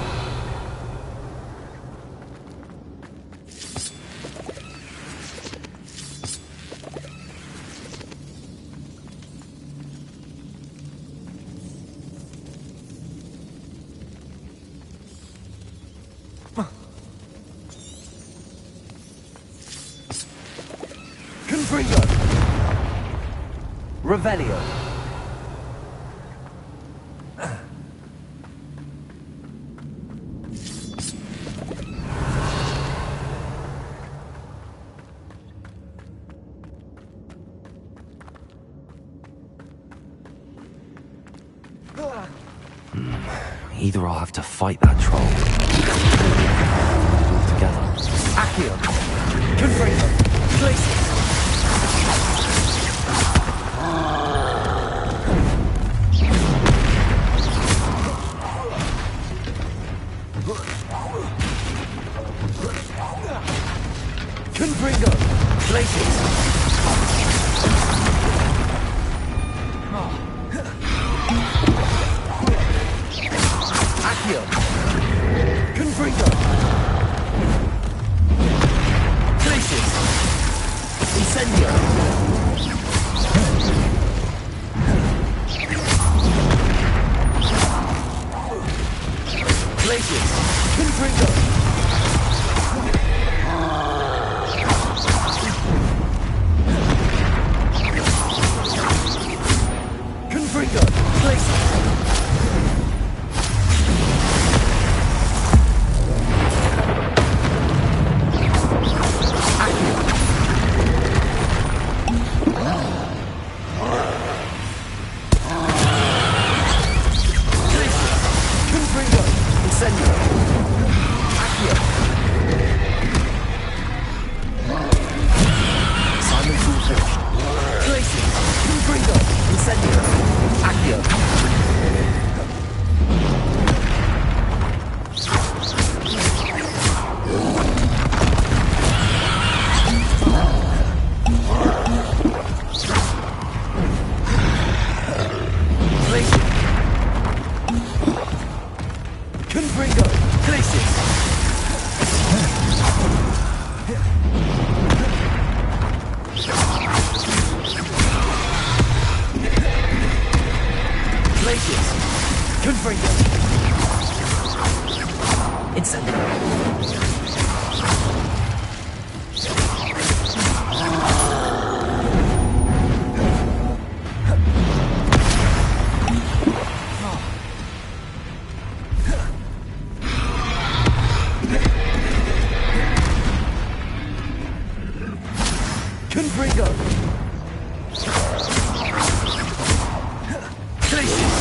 Revelio. Either I'll have to fight that troll, or together. Accio! Confringo! Glacius! Confringo! Glacius! Accio! Confringo! Glacius! Incendio! Glacius! Confringo! Confringo! Glacius! Confringo! Incendio! Incendio. Accio. Confringo. Glacius. Glacius. Confringo. Incendio. Confringo. Glacius.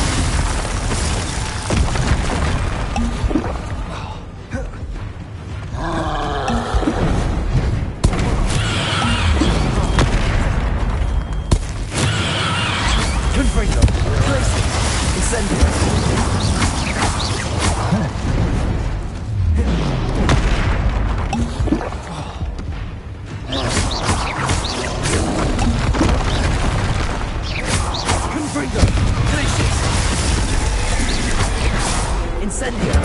Confringo. Glacius. Incendio. Confringo. Glacius. Incendio.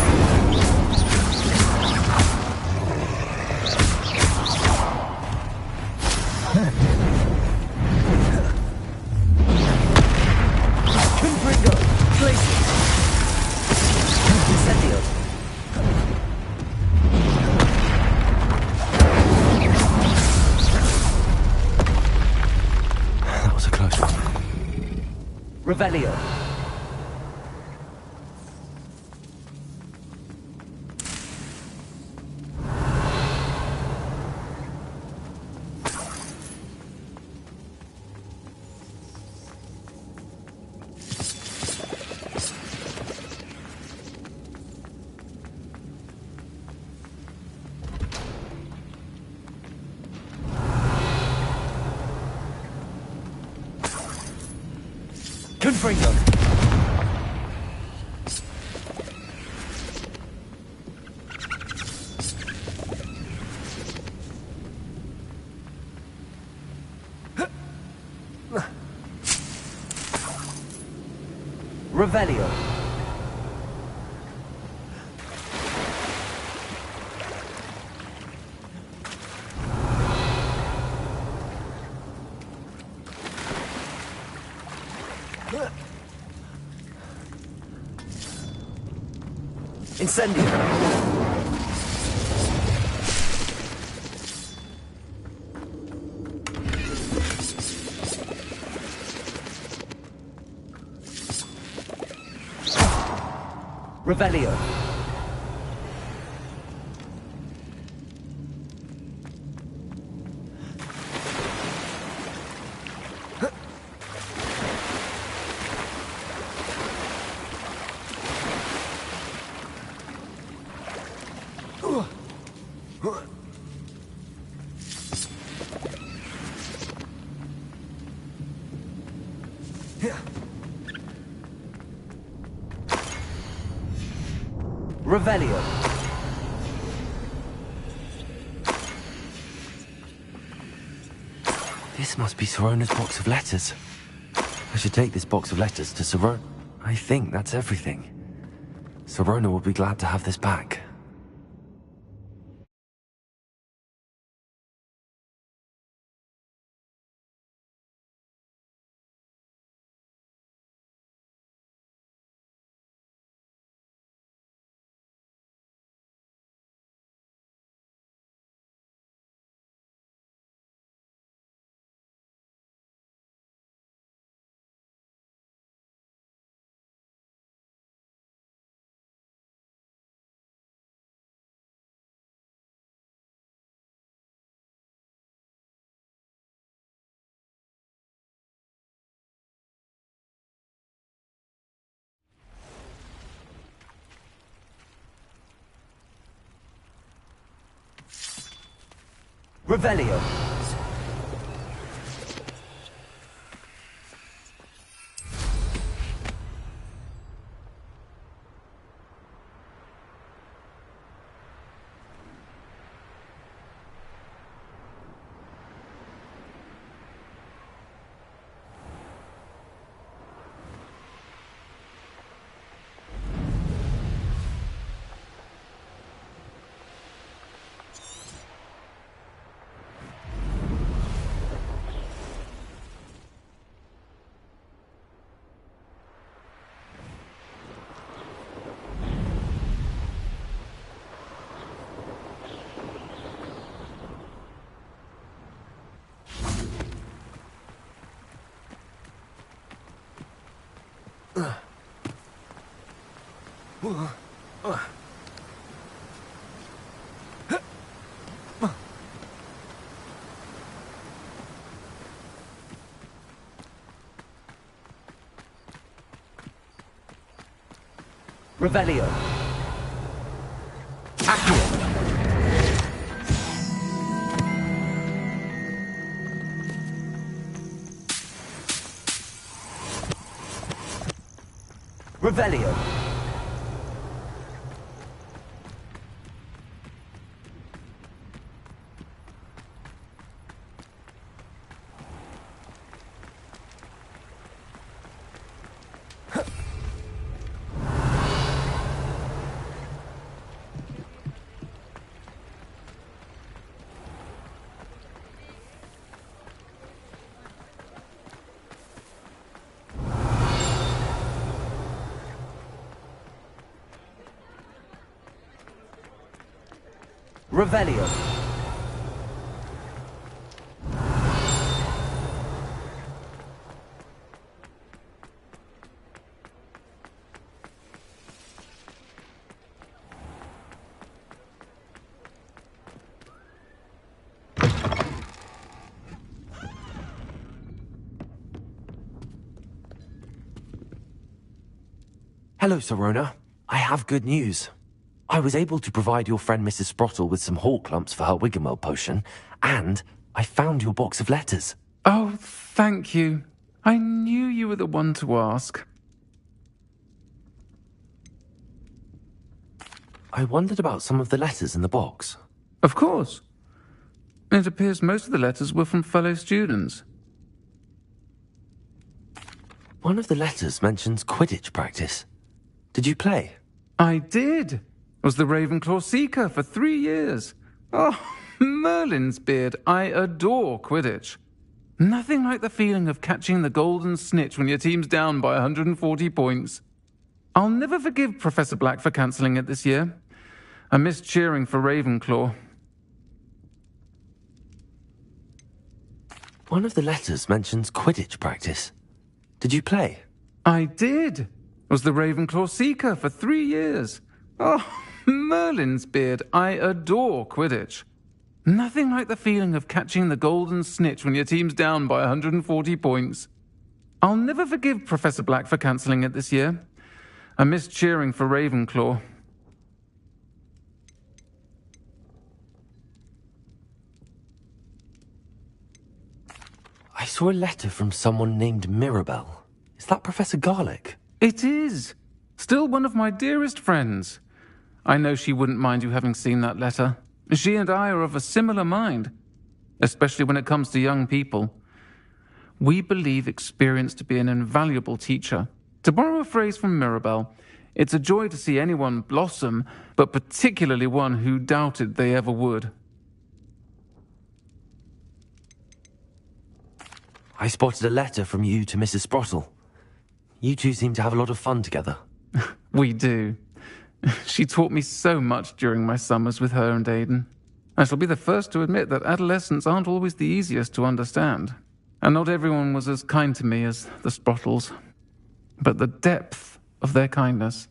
Confringo. Glacius. Incendio. That was a close one. Revelio. Confringo. Revelio. Incendio. Revelio. Revelio. This must be Sorona's box of letters. I should take this box of letters to Sorona. I think that's everything. Sorona will be glad to have this back. Revelio. Revelio. Accio. Revelio. Revelio. Hello, Sorona. I have good news. I was able to provide your friend Mrs. Sprottle with some hawk lumps for her Wiggenweld potion, and I found your box of letters. Oh, thank you. I knew you were the one to ask. I wondered about some of the letters in the box. Of course. It appears most of the letters were from fellow students. One of the letters mentions Quidditch practice. Did you play? I did. Was the Ravenclaw Seeker for 3 years. Oh, Merlin's beard. I adore Quidditch. Nothing like the feeling of catching the golden snitch when your team's down by 140 points. I'll never forgive Professor Black for cancelling it this year. I miss cheering for Ravenclaw. One of the letters mentions Quidditch practice. Did you play? I did. Was the Ravenclaw Seeker for 3 years. Oh, Merlin's beard. I adore Quidditch. Nothing like the feeling of catching the golden snitch when your team's down by 140 points. I'll never forgive Professor Black for cancelling it this year. I miss cheering for Ravenclaw. I saw a letter from someone named Mirabelle. Is that Professor Garlick? It is. Still one of my dearest friends. I know she wouldn't mind you having seen that letter. She and I are of a similar mind, especially when it comes to young people. We believe experience to be an invaluable teacher. To borrow a phrase from Mirabelle, it's a joy to see anyone blossom, but particularly one who doubted they ever would. I spotted a letter from you to Mrs. Sprottle. You two seem to have a lot of fun together. We do. She taught me so much during my summers with her and Aidan. I shall be the first to admit that adolescents aren't always the easiest to understand. And not everyone was as kind to me as the Sprottles. But the depth of their kindness,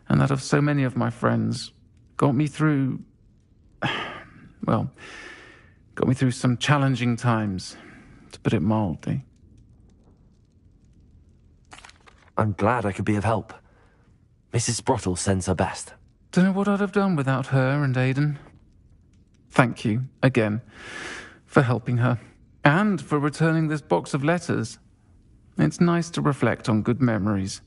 and that of so many of my friends, got me through... well, got me through some challenging times, to put it mildly. I'm glad I could be of help. Mrs. Sprottle sends her best. Don't know what I'd have done without her and Aidan. Thank you, again, for helping her, and for returning this box of letters. It's nice to reflect on good memories.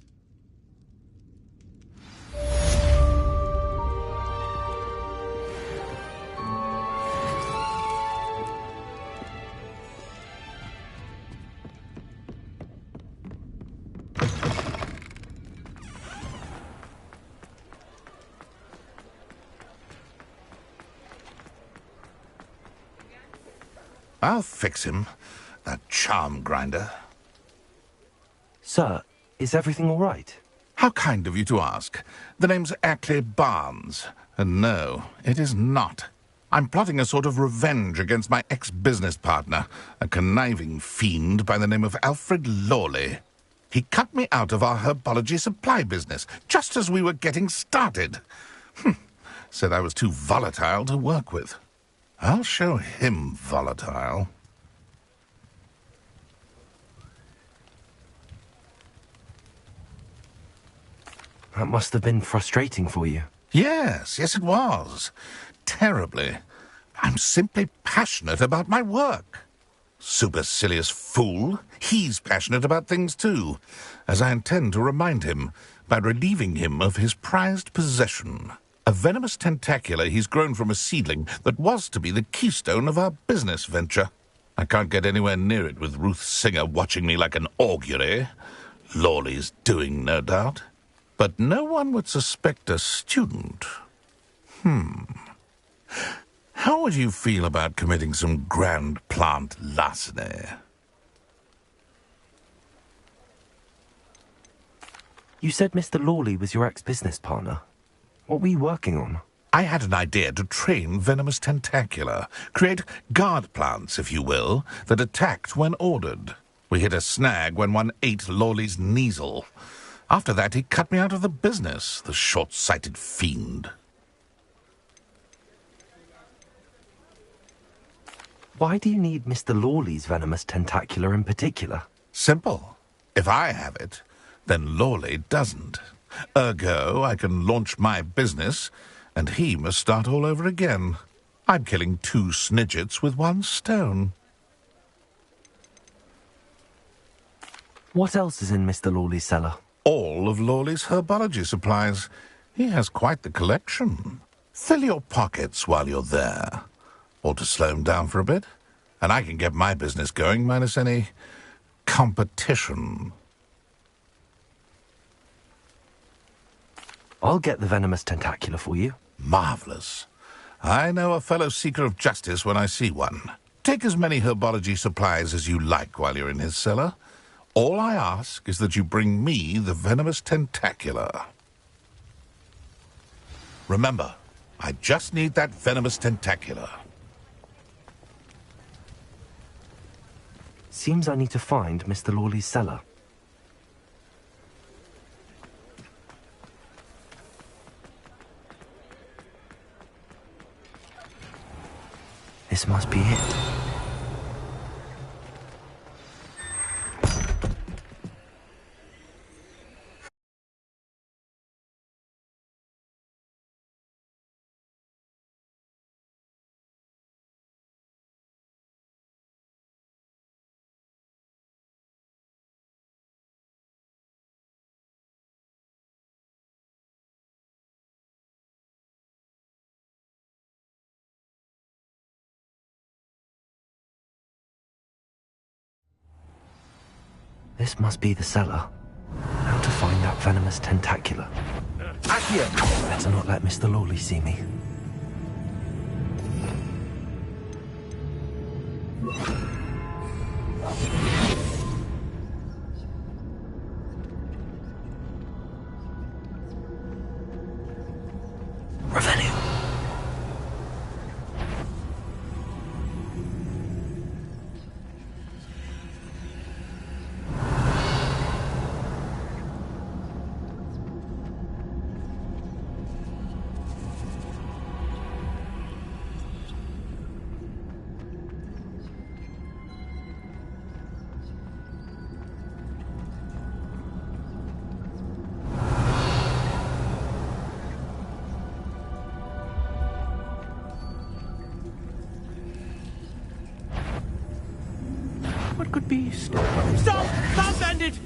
I'll fix him, that charm grinder. Sir, is everything all right? How kind of you to ask. The name's Ackley Barnes, and no, it is not. I'm plotting a sort of revenge against my ex-business partner, a conniving fiend by the name of Alfred Lawley. He cut me out of our herbology supply business, just as we were getting started. Said I was too volatile to work with. I'll show him volatile. That must have been frustrating for you. Yes, it was. Terribly. I'm simply passionate about my work. Supercilious fool. He's passionate about things too, as I intend to remind him by relieving him of his prized possession. A venomous tentacular he's grown from a seedling that was to be the keystone of our business venture. I can't get anywhere near it with Ruth Singer watching me like an augury. Lawley's doing, no doubt. But no one would suspect a student. How would you feel about committing some grand plant larceny? You said Mr. Lawley was your ex-business partner. What were you working on? I had an idea to train venomous tentacula, create guard plants, if you will, that attacked when ordered. We hit a snag when one ate Lawley's Kneasel. After that, he cut me out of the business, the short-sighted fiend. Why do you need Mr. Lawley's venomous tentacular in particular? Simple. If I have it, then Lawley doesn't. Ergo, I can launch my business, and he must start all over again. I'm killing 2 snidgets with 1 stone. What else is in Mr. Lawley's cellar? All of Lawley's herbology supplies. He has quite the collection. Fill your pockets while you're there. Or to slow him down for a bit, and I can get my business going minus any competition. I'll get the venomous tentacular for you. Marvelous. I know a fellow seeker of justice when I see one. Take as many herbology supplies as you like while you're in his cellar. All I ask is that you bring me the venomous tentacular. Remember, I just need that venomous tentacular. Seems I need to find Mr. Lawley's cellar. This must be it. This must be the cellar. How to find that venomous tentacular? Better not let Mr. Lawley see me. Revenue. What could be? Stop! Stop, bandit!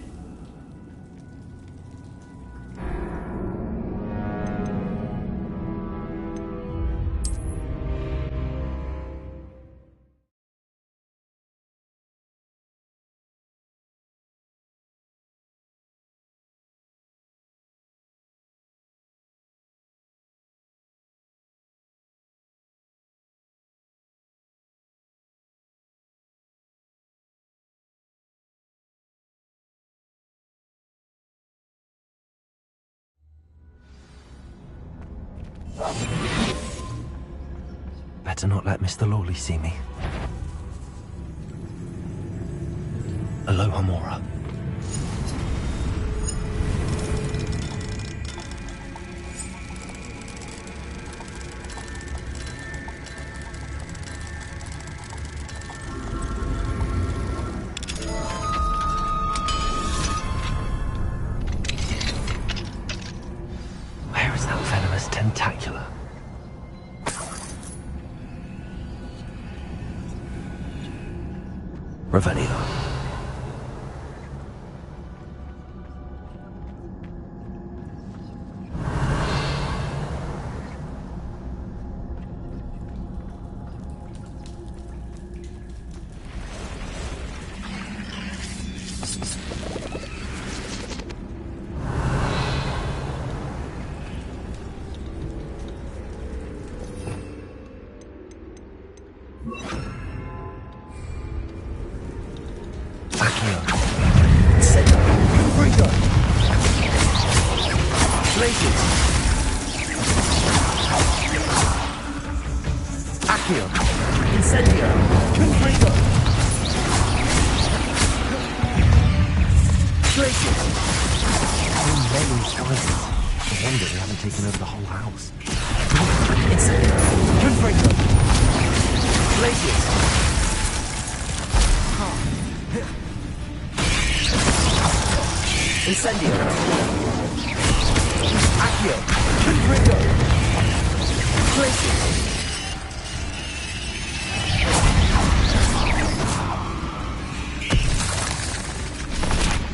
Better not let Mr. Lawley see me. Aloha Mora. Revelio.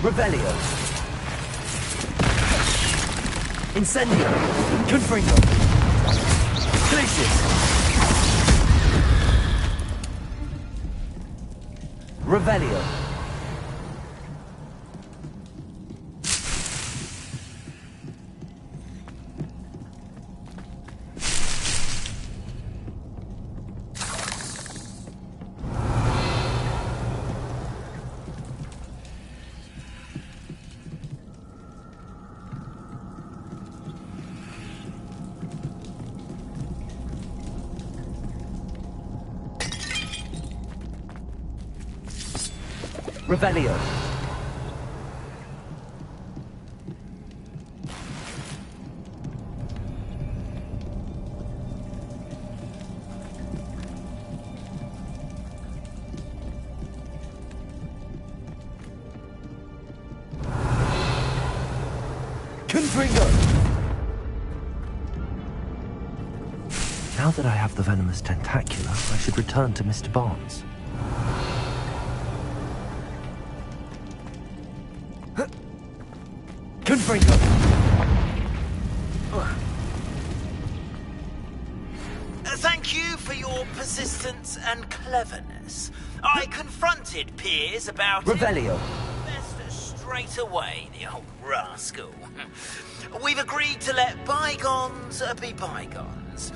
Revelio. Incendio. Confringo. Glacius. Revelio. Revelio. Confringo. Now that I have the venomous tentacula, I should return to Mr. Barnes. Confringo. Thank you for your persistence and cleverness. I confronted Piers about Revelio. It straight away, the old rascal. We've agreed to let bygones be bygones.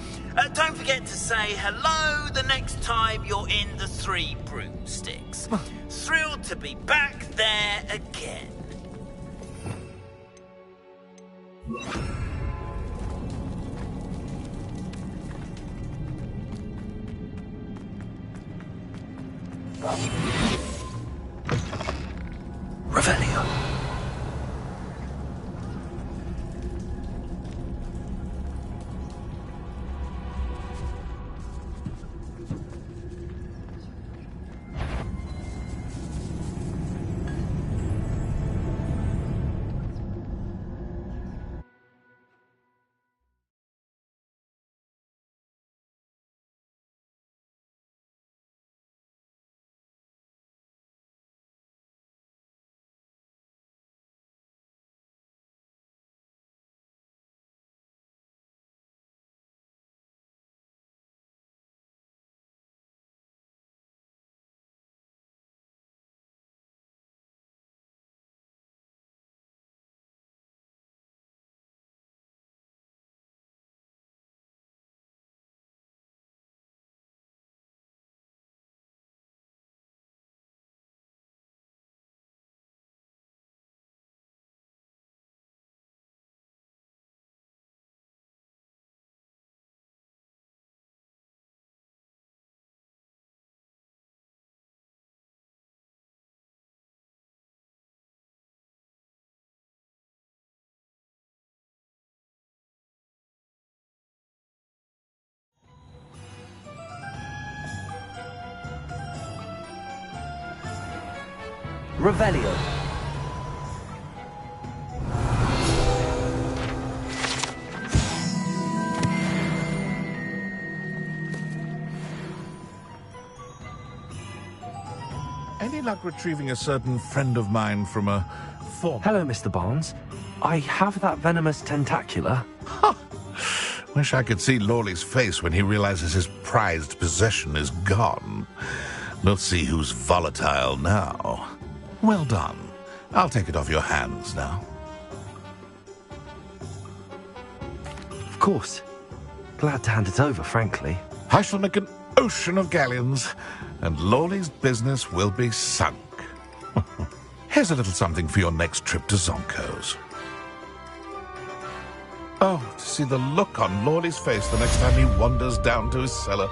Don't forget to say hello the next time you're in the Three Broomsticks. Thrilled to be back there again. Revelio. Revelio. Any any luck retrieving a certain friend of mine from a former... Hello, Mr. Barnes. I have that venomous tentacula. Wish I could see Lawley's face when he realizes his prized possession is gone. We'll see who's volatile now. Well done. I'll take it off your hands now. Of course. Glad to hand it over, frankly. I shall make an ocean of galleons, and Lawley's business will be sunk. Here's a little something for your next trip to Zonko's. Oh, to see the look on Lawley's face the next time he wanders down to his cellar.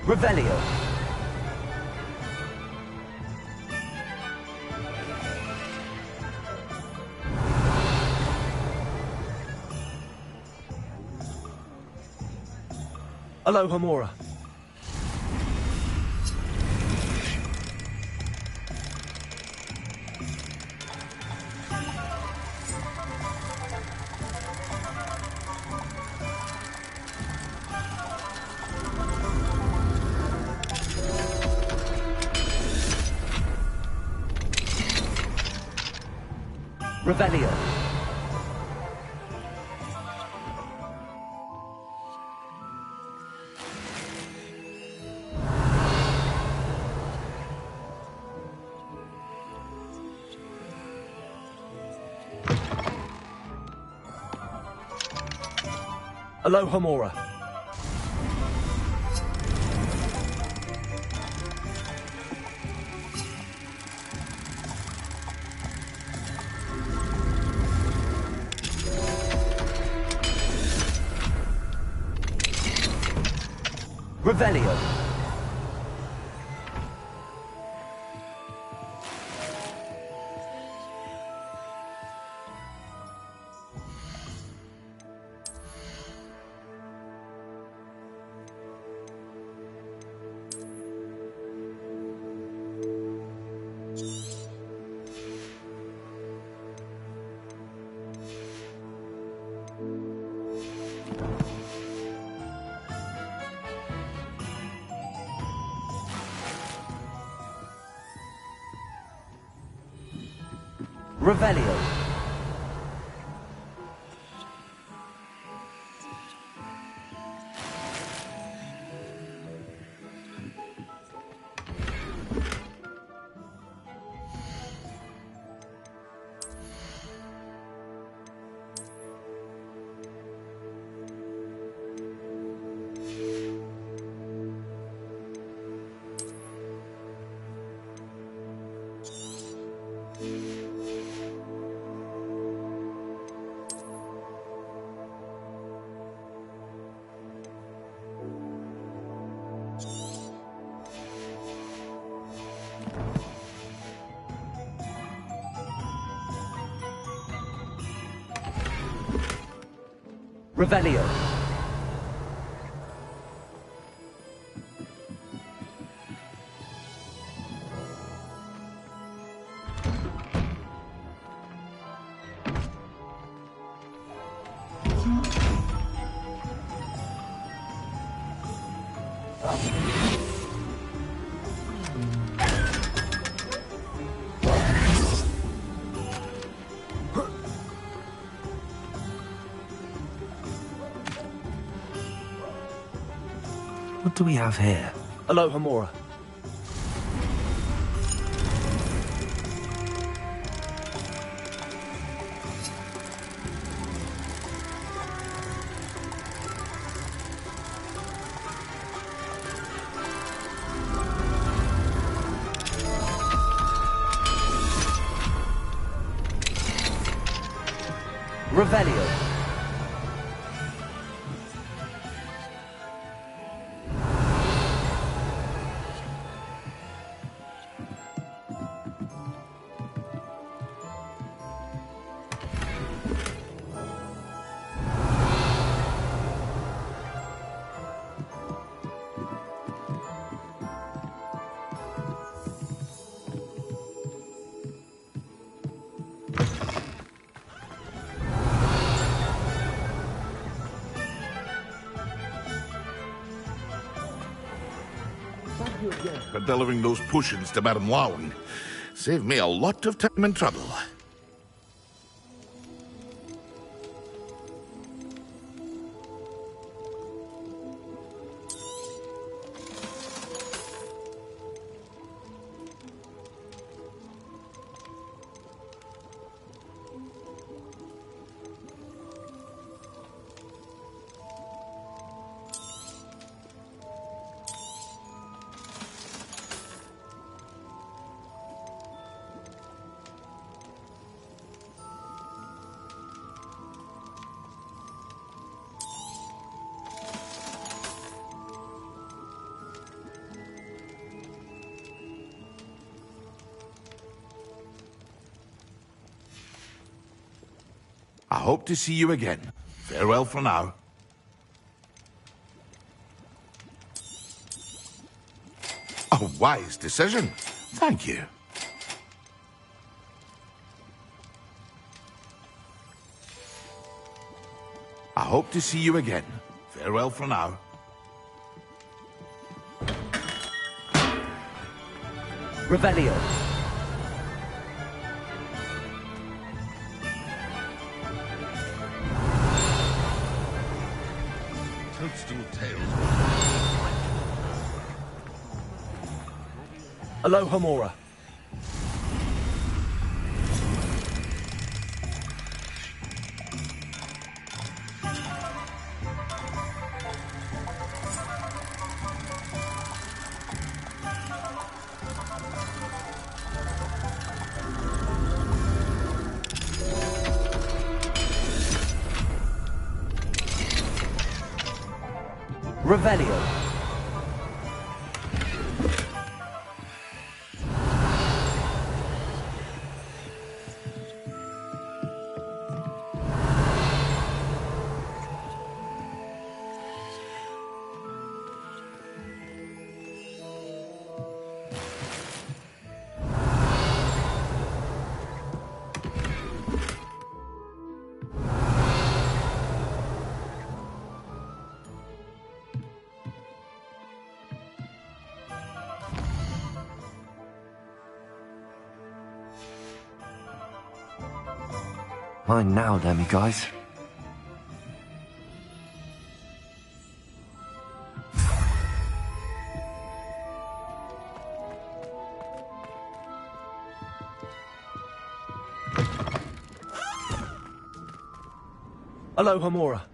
Revelio. Alohomora. Revelio. Alohomora. Revelio. Revelio. Revelio. What do we have here? Alohomora. Revelio. for delivering those potions to Madame Lowing. Saved me a lot of time and trouble. I hope to see you again. Farewell for now. A wise decision. Thank you. I hope to see you again. Farewell for now. Revelio. Toadstool tails. Aloha Mora. Revelio. Mine now, damn you guys. Aloha Mora.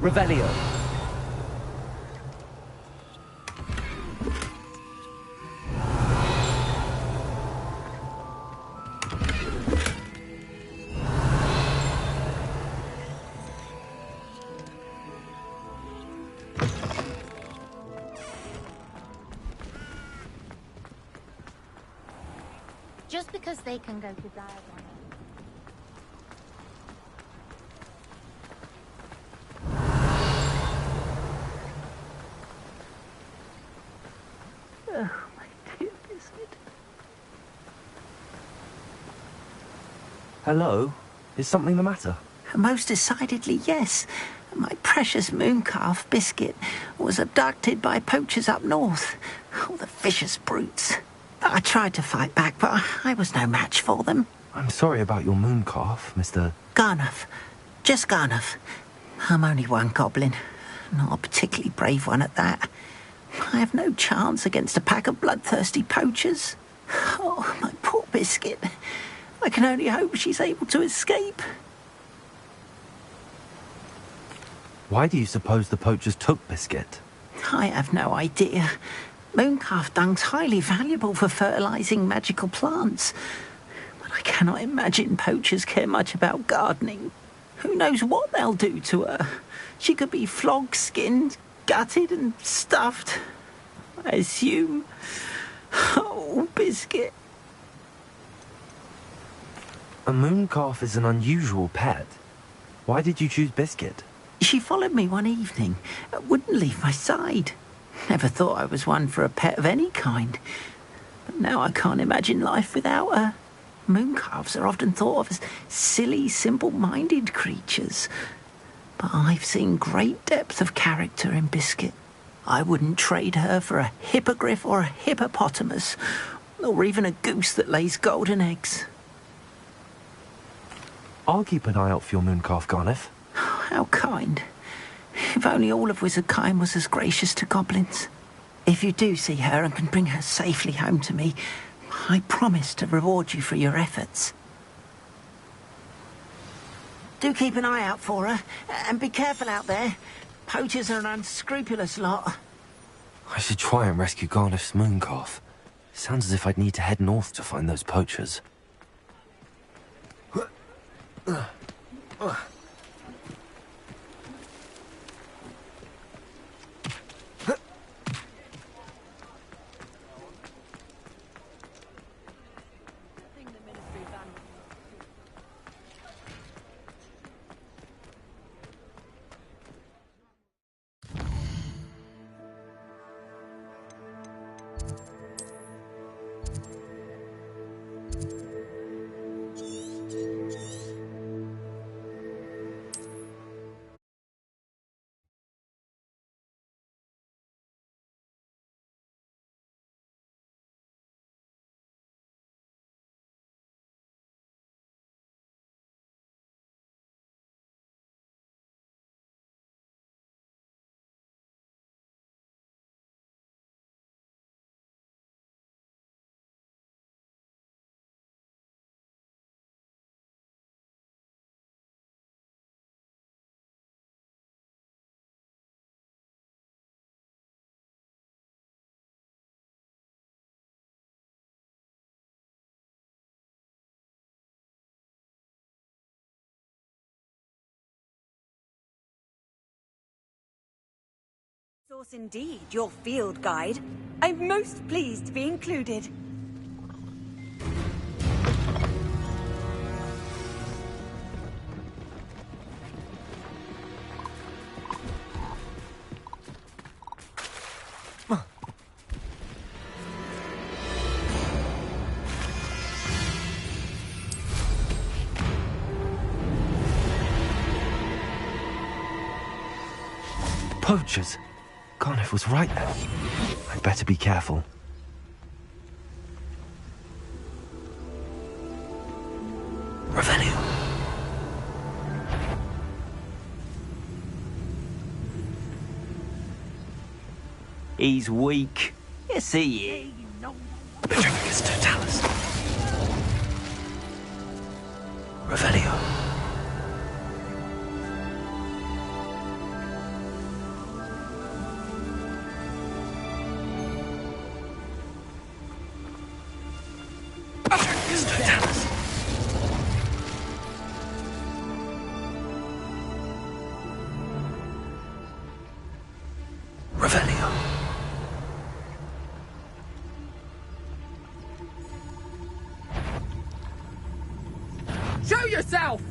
Revelio. Just because they can go to diagonal. Oh, my dear Biscuit. Hello? Is something the matter? Most decidedly, yes. My precious mooncalf, Biscuit, was abducted by poachers up north. Oh, the vicious brutes. I tried to fight back, but I was no match for them. I'm sorry about your mooncalf, Mr. Garnuff. Just Garnuff. I'm only one goblin. Not a particularly brave one at that. I have no chance against a pack of bloodthirsty poachers. Oh, my poor Biscuit. I can only hope she's able to escape. Why do you suppose the poachers took Biscuit? I have no idea. Mooncalf dung's highly valuable for fertilizing magical plants. But I cannot imagine poachers care much about gardening. Who knows what they'll do to her? She could be flogged, skinned, gutted and stuffed. I assume. Oh, Biscuit. A mooncalf is an unusual pet. Why did you choose Biscuit? She followed me one evening, wouldn't leave my side. Never thought I was one for a pet of any kind. But now I can't imagine life without her. Mooncalves are often thought of as silly, simple-minded creatures. But I've seen great depth of character in Biscuit. I wouldn't trade her for a hippogriff or a hippopotamus, or even a goose that lays golden eggs. I'll keep an eye out for your mooncalf, Garneth. How kind. If only all of Wizardkind was as gracious to goblins. If you do see her and can bring her safely home to me, I promise to reward you for your efforts. Do keep an eye out for her, and be careful out there. Poachers are an unscrupulous lot. I should try and rescue Garneth's mooncalf. Sounds as if I'd need to head north to find those poachers. Source indeed, your field guide. I'm most pleased to be included. Poachers! Garneth was right there. I'd better be careful. Revelio. He's weak. Yes, he is. Petrificus totalis. Revelio. Show yourself!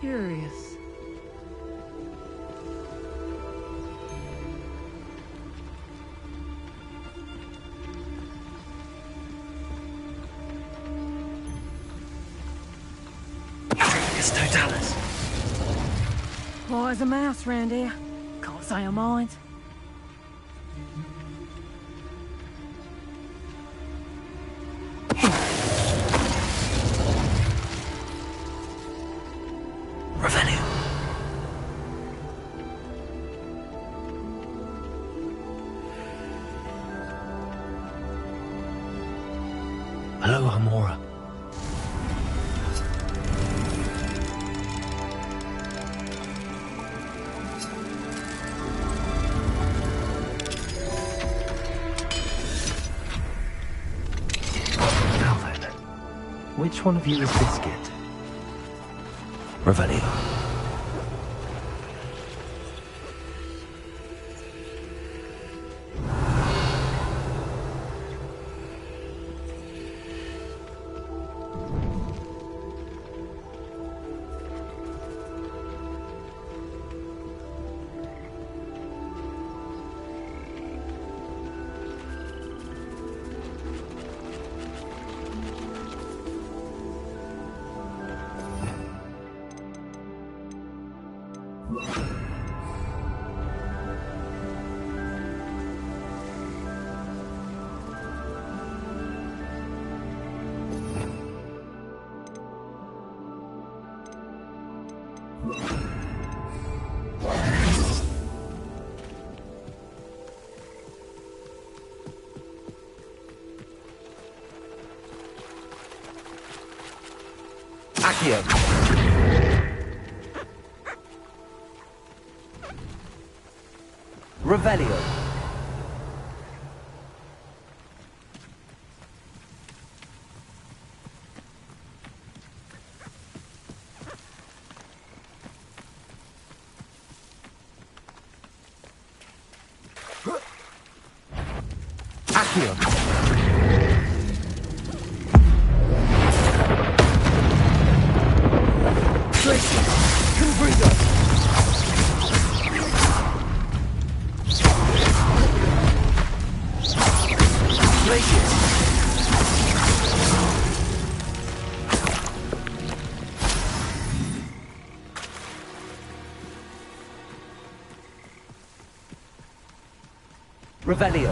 Curious. Totalis. Why is a mouse round here? Can't say I mind. Revelio. Hello, Amora. Which one of you is Biscuit? Revelio. Accio. Revelio. Accio. Revelio.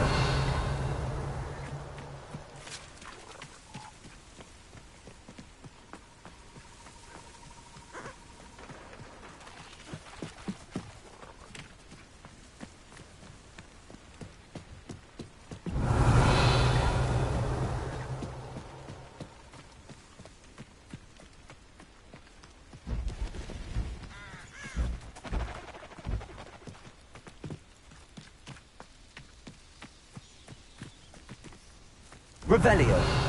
Revelio.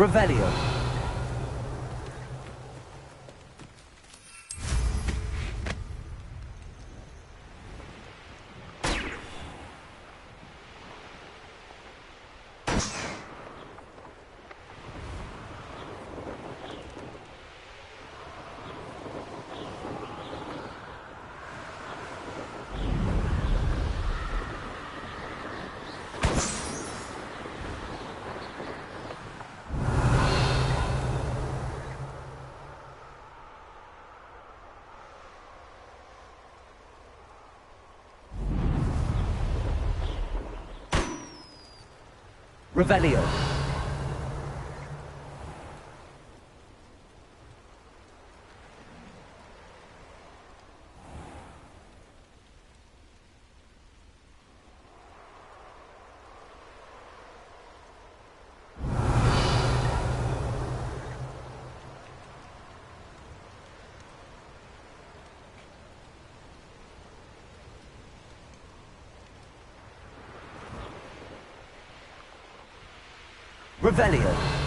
Revelio. Revelio. Revelio.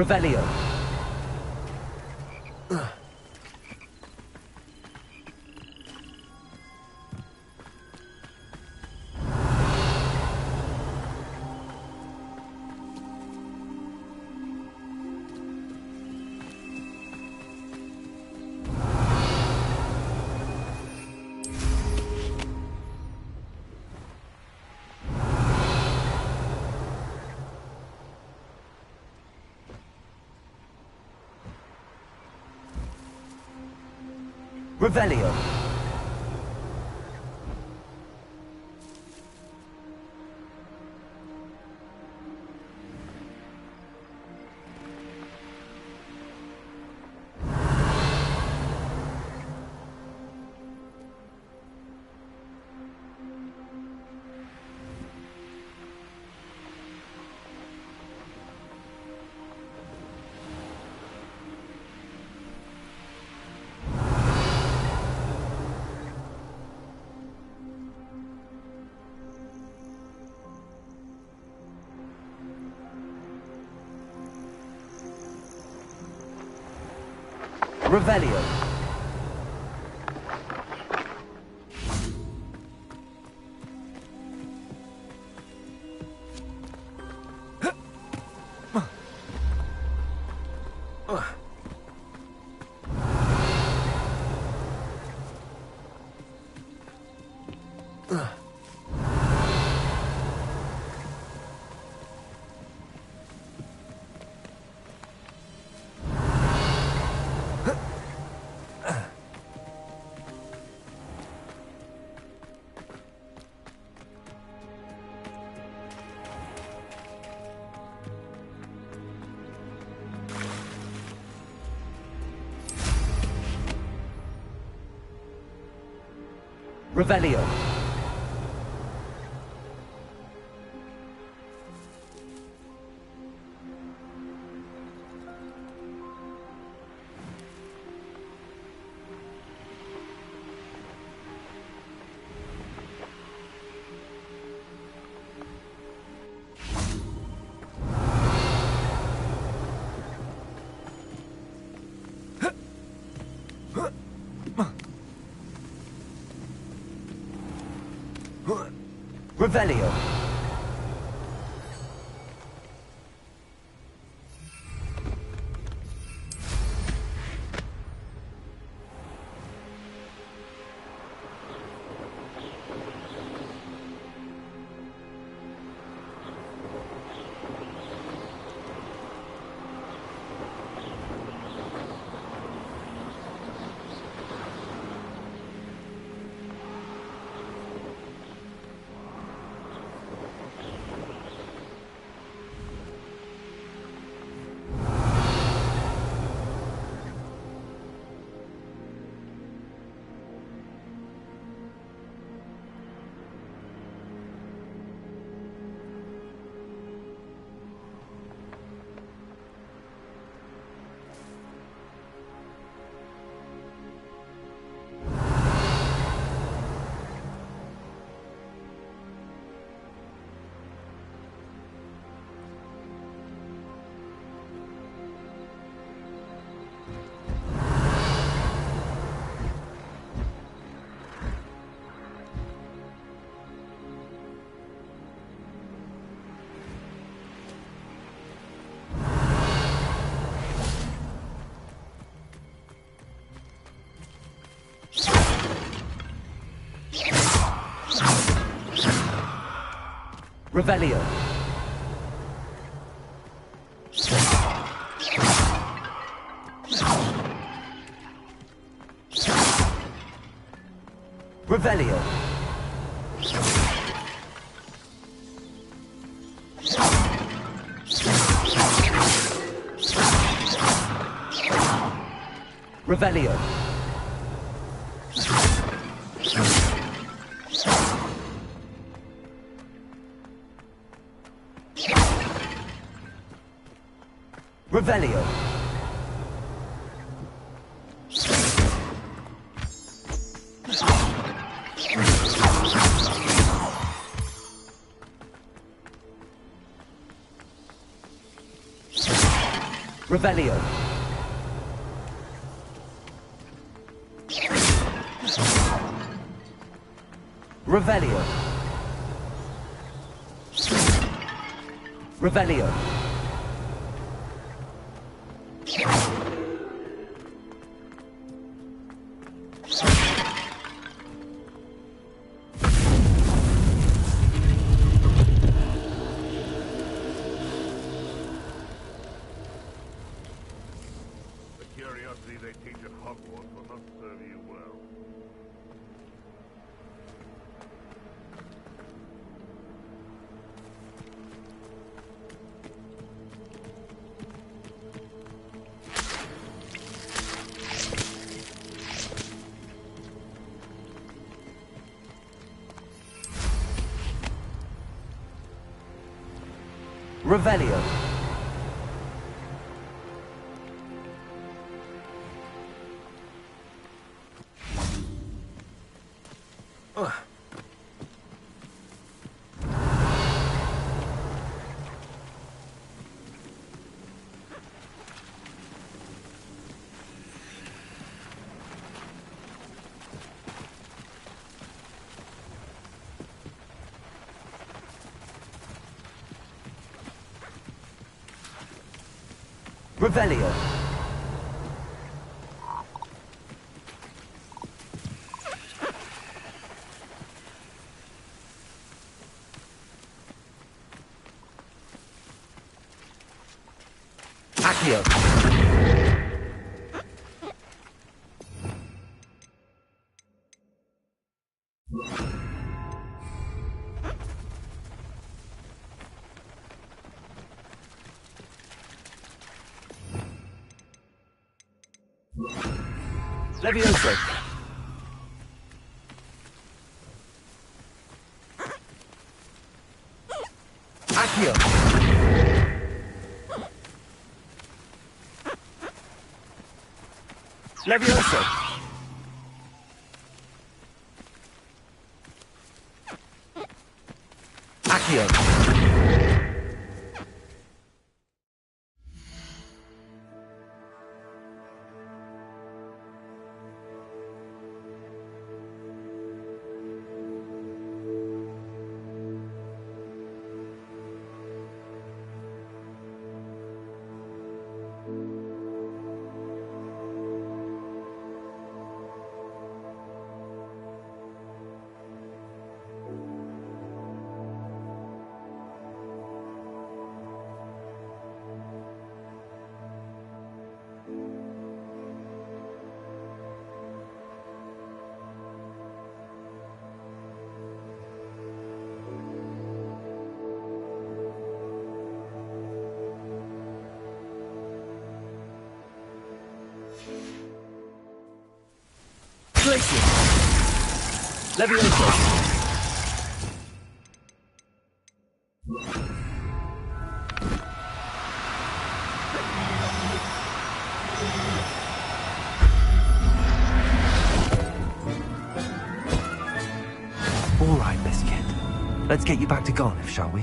Revelio. Revelio. Revelio. Revelio. Revelio. Revelio. Revelio. Revelio. Revelio. Revelio. Revelio. Revelio. The curiosity they teach at Hogwarts will not serve you well. Revelio. Revelio. Accio. Levioso. Accio. Levioso. Accio. Levioso. All right, Biscuit. Let's get you back to Garliff, shall we?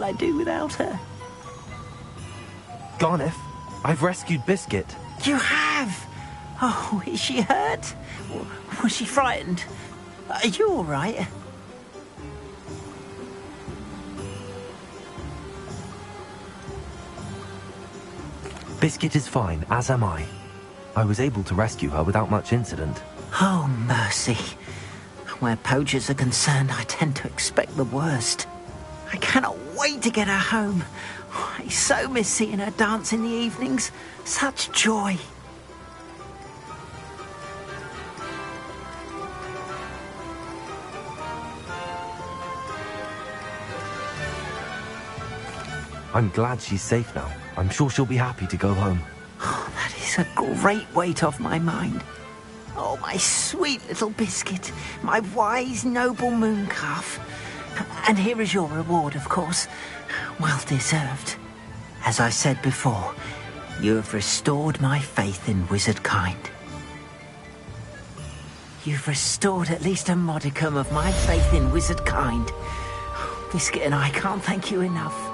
will I do without her? Garneth, I've rescued Biscuit. You have? Oh, is she hurt? Was she frightened? Are you all right? Biscuit is fine, as am I. I was able to rescue her without much incident. Oh, mercy. Where poachers are concerned, I tend to expect the worst. I cannot wait to get her home. I so miss seeing her dance in the evenings. Such joy. I'm glad she's safe now. I'm sure she'll be happy to go home. Oh, that is a great weight off my mind. Oh, my sweet little Biscuit, my wise, noble moon calf. And here is your reward, of course. Well deserved. As I said before, you have restored my faith in wizard kind. You've restored at least a modicum of my faith in wizard kind. Biscuit and I can't thank you enough.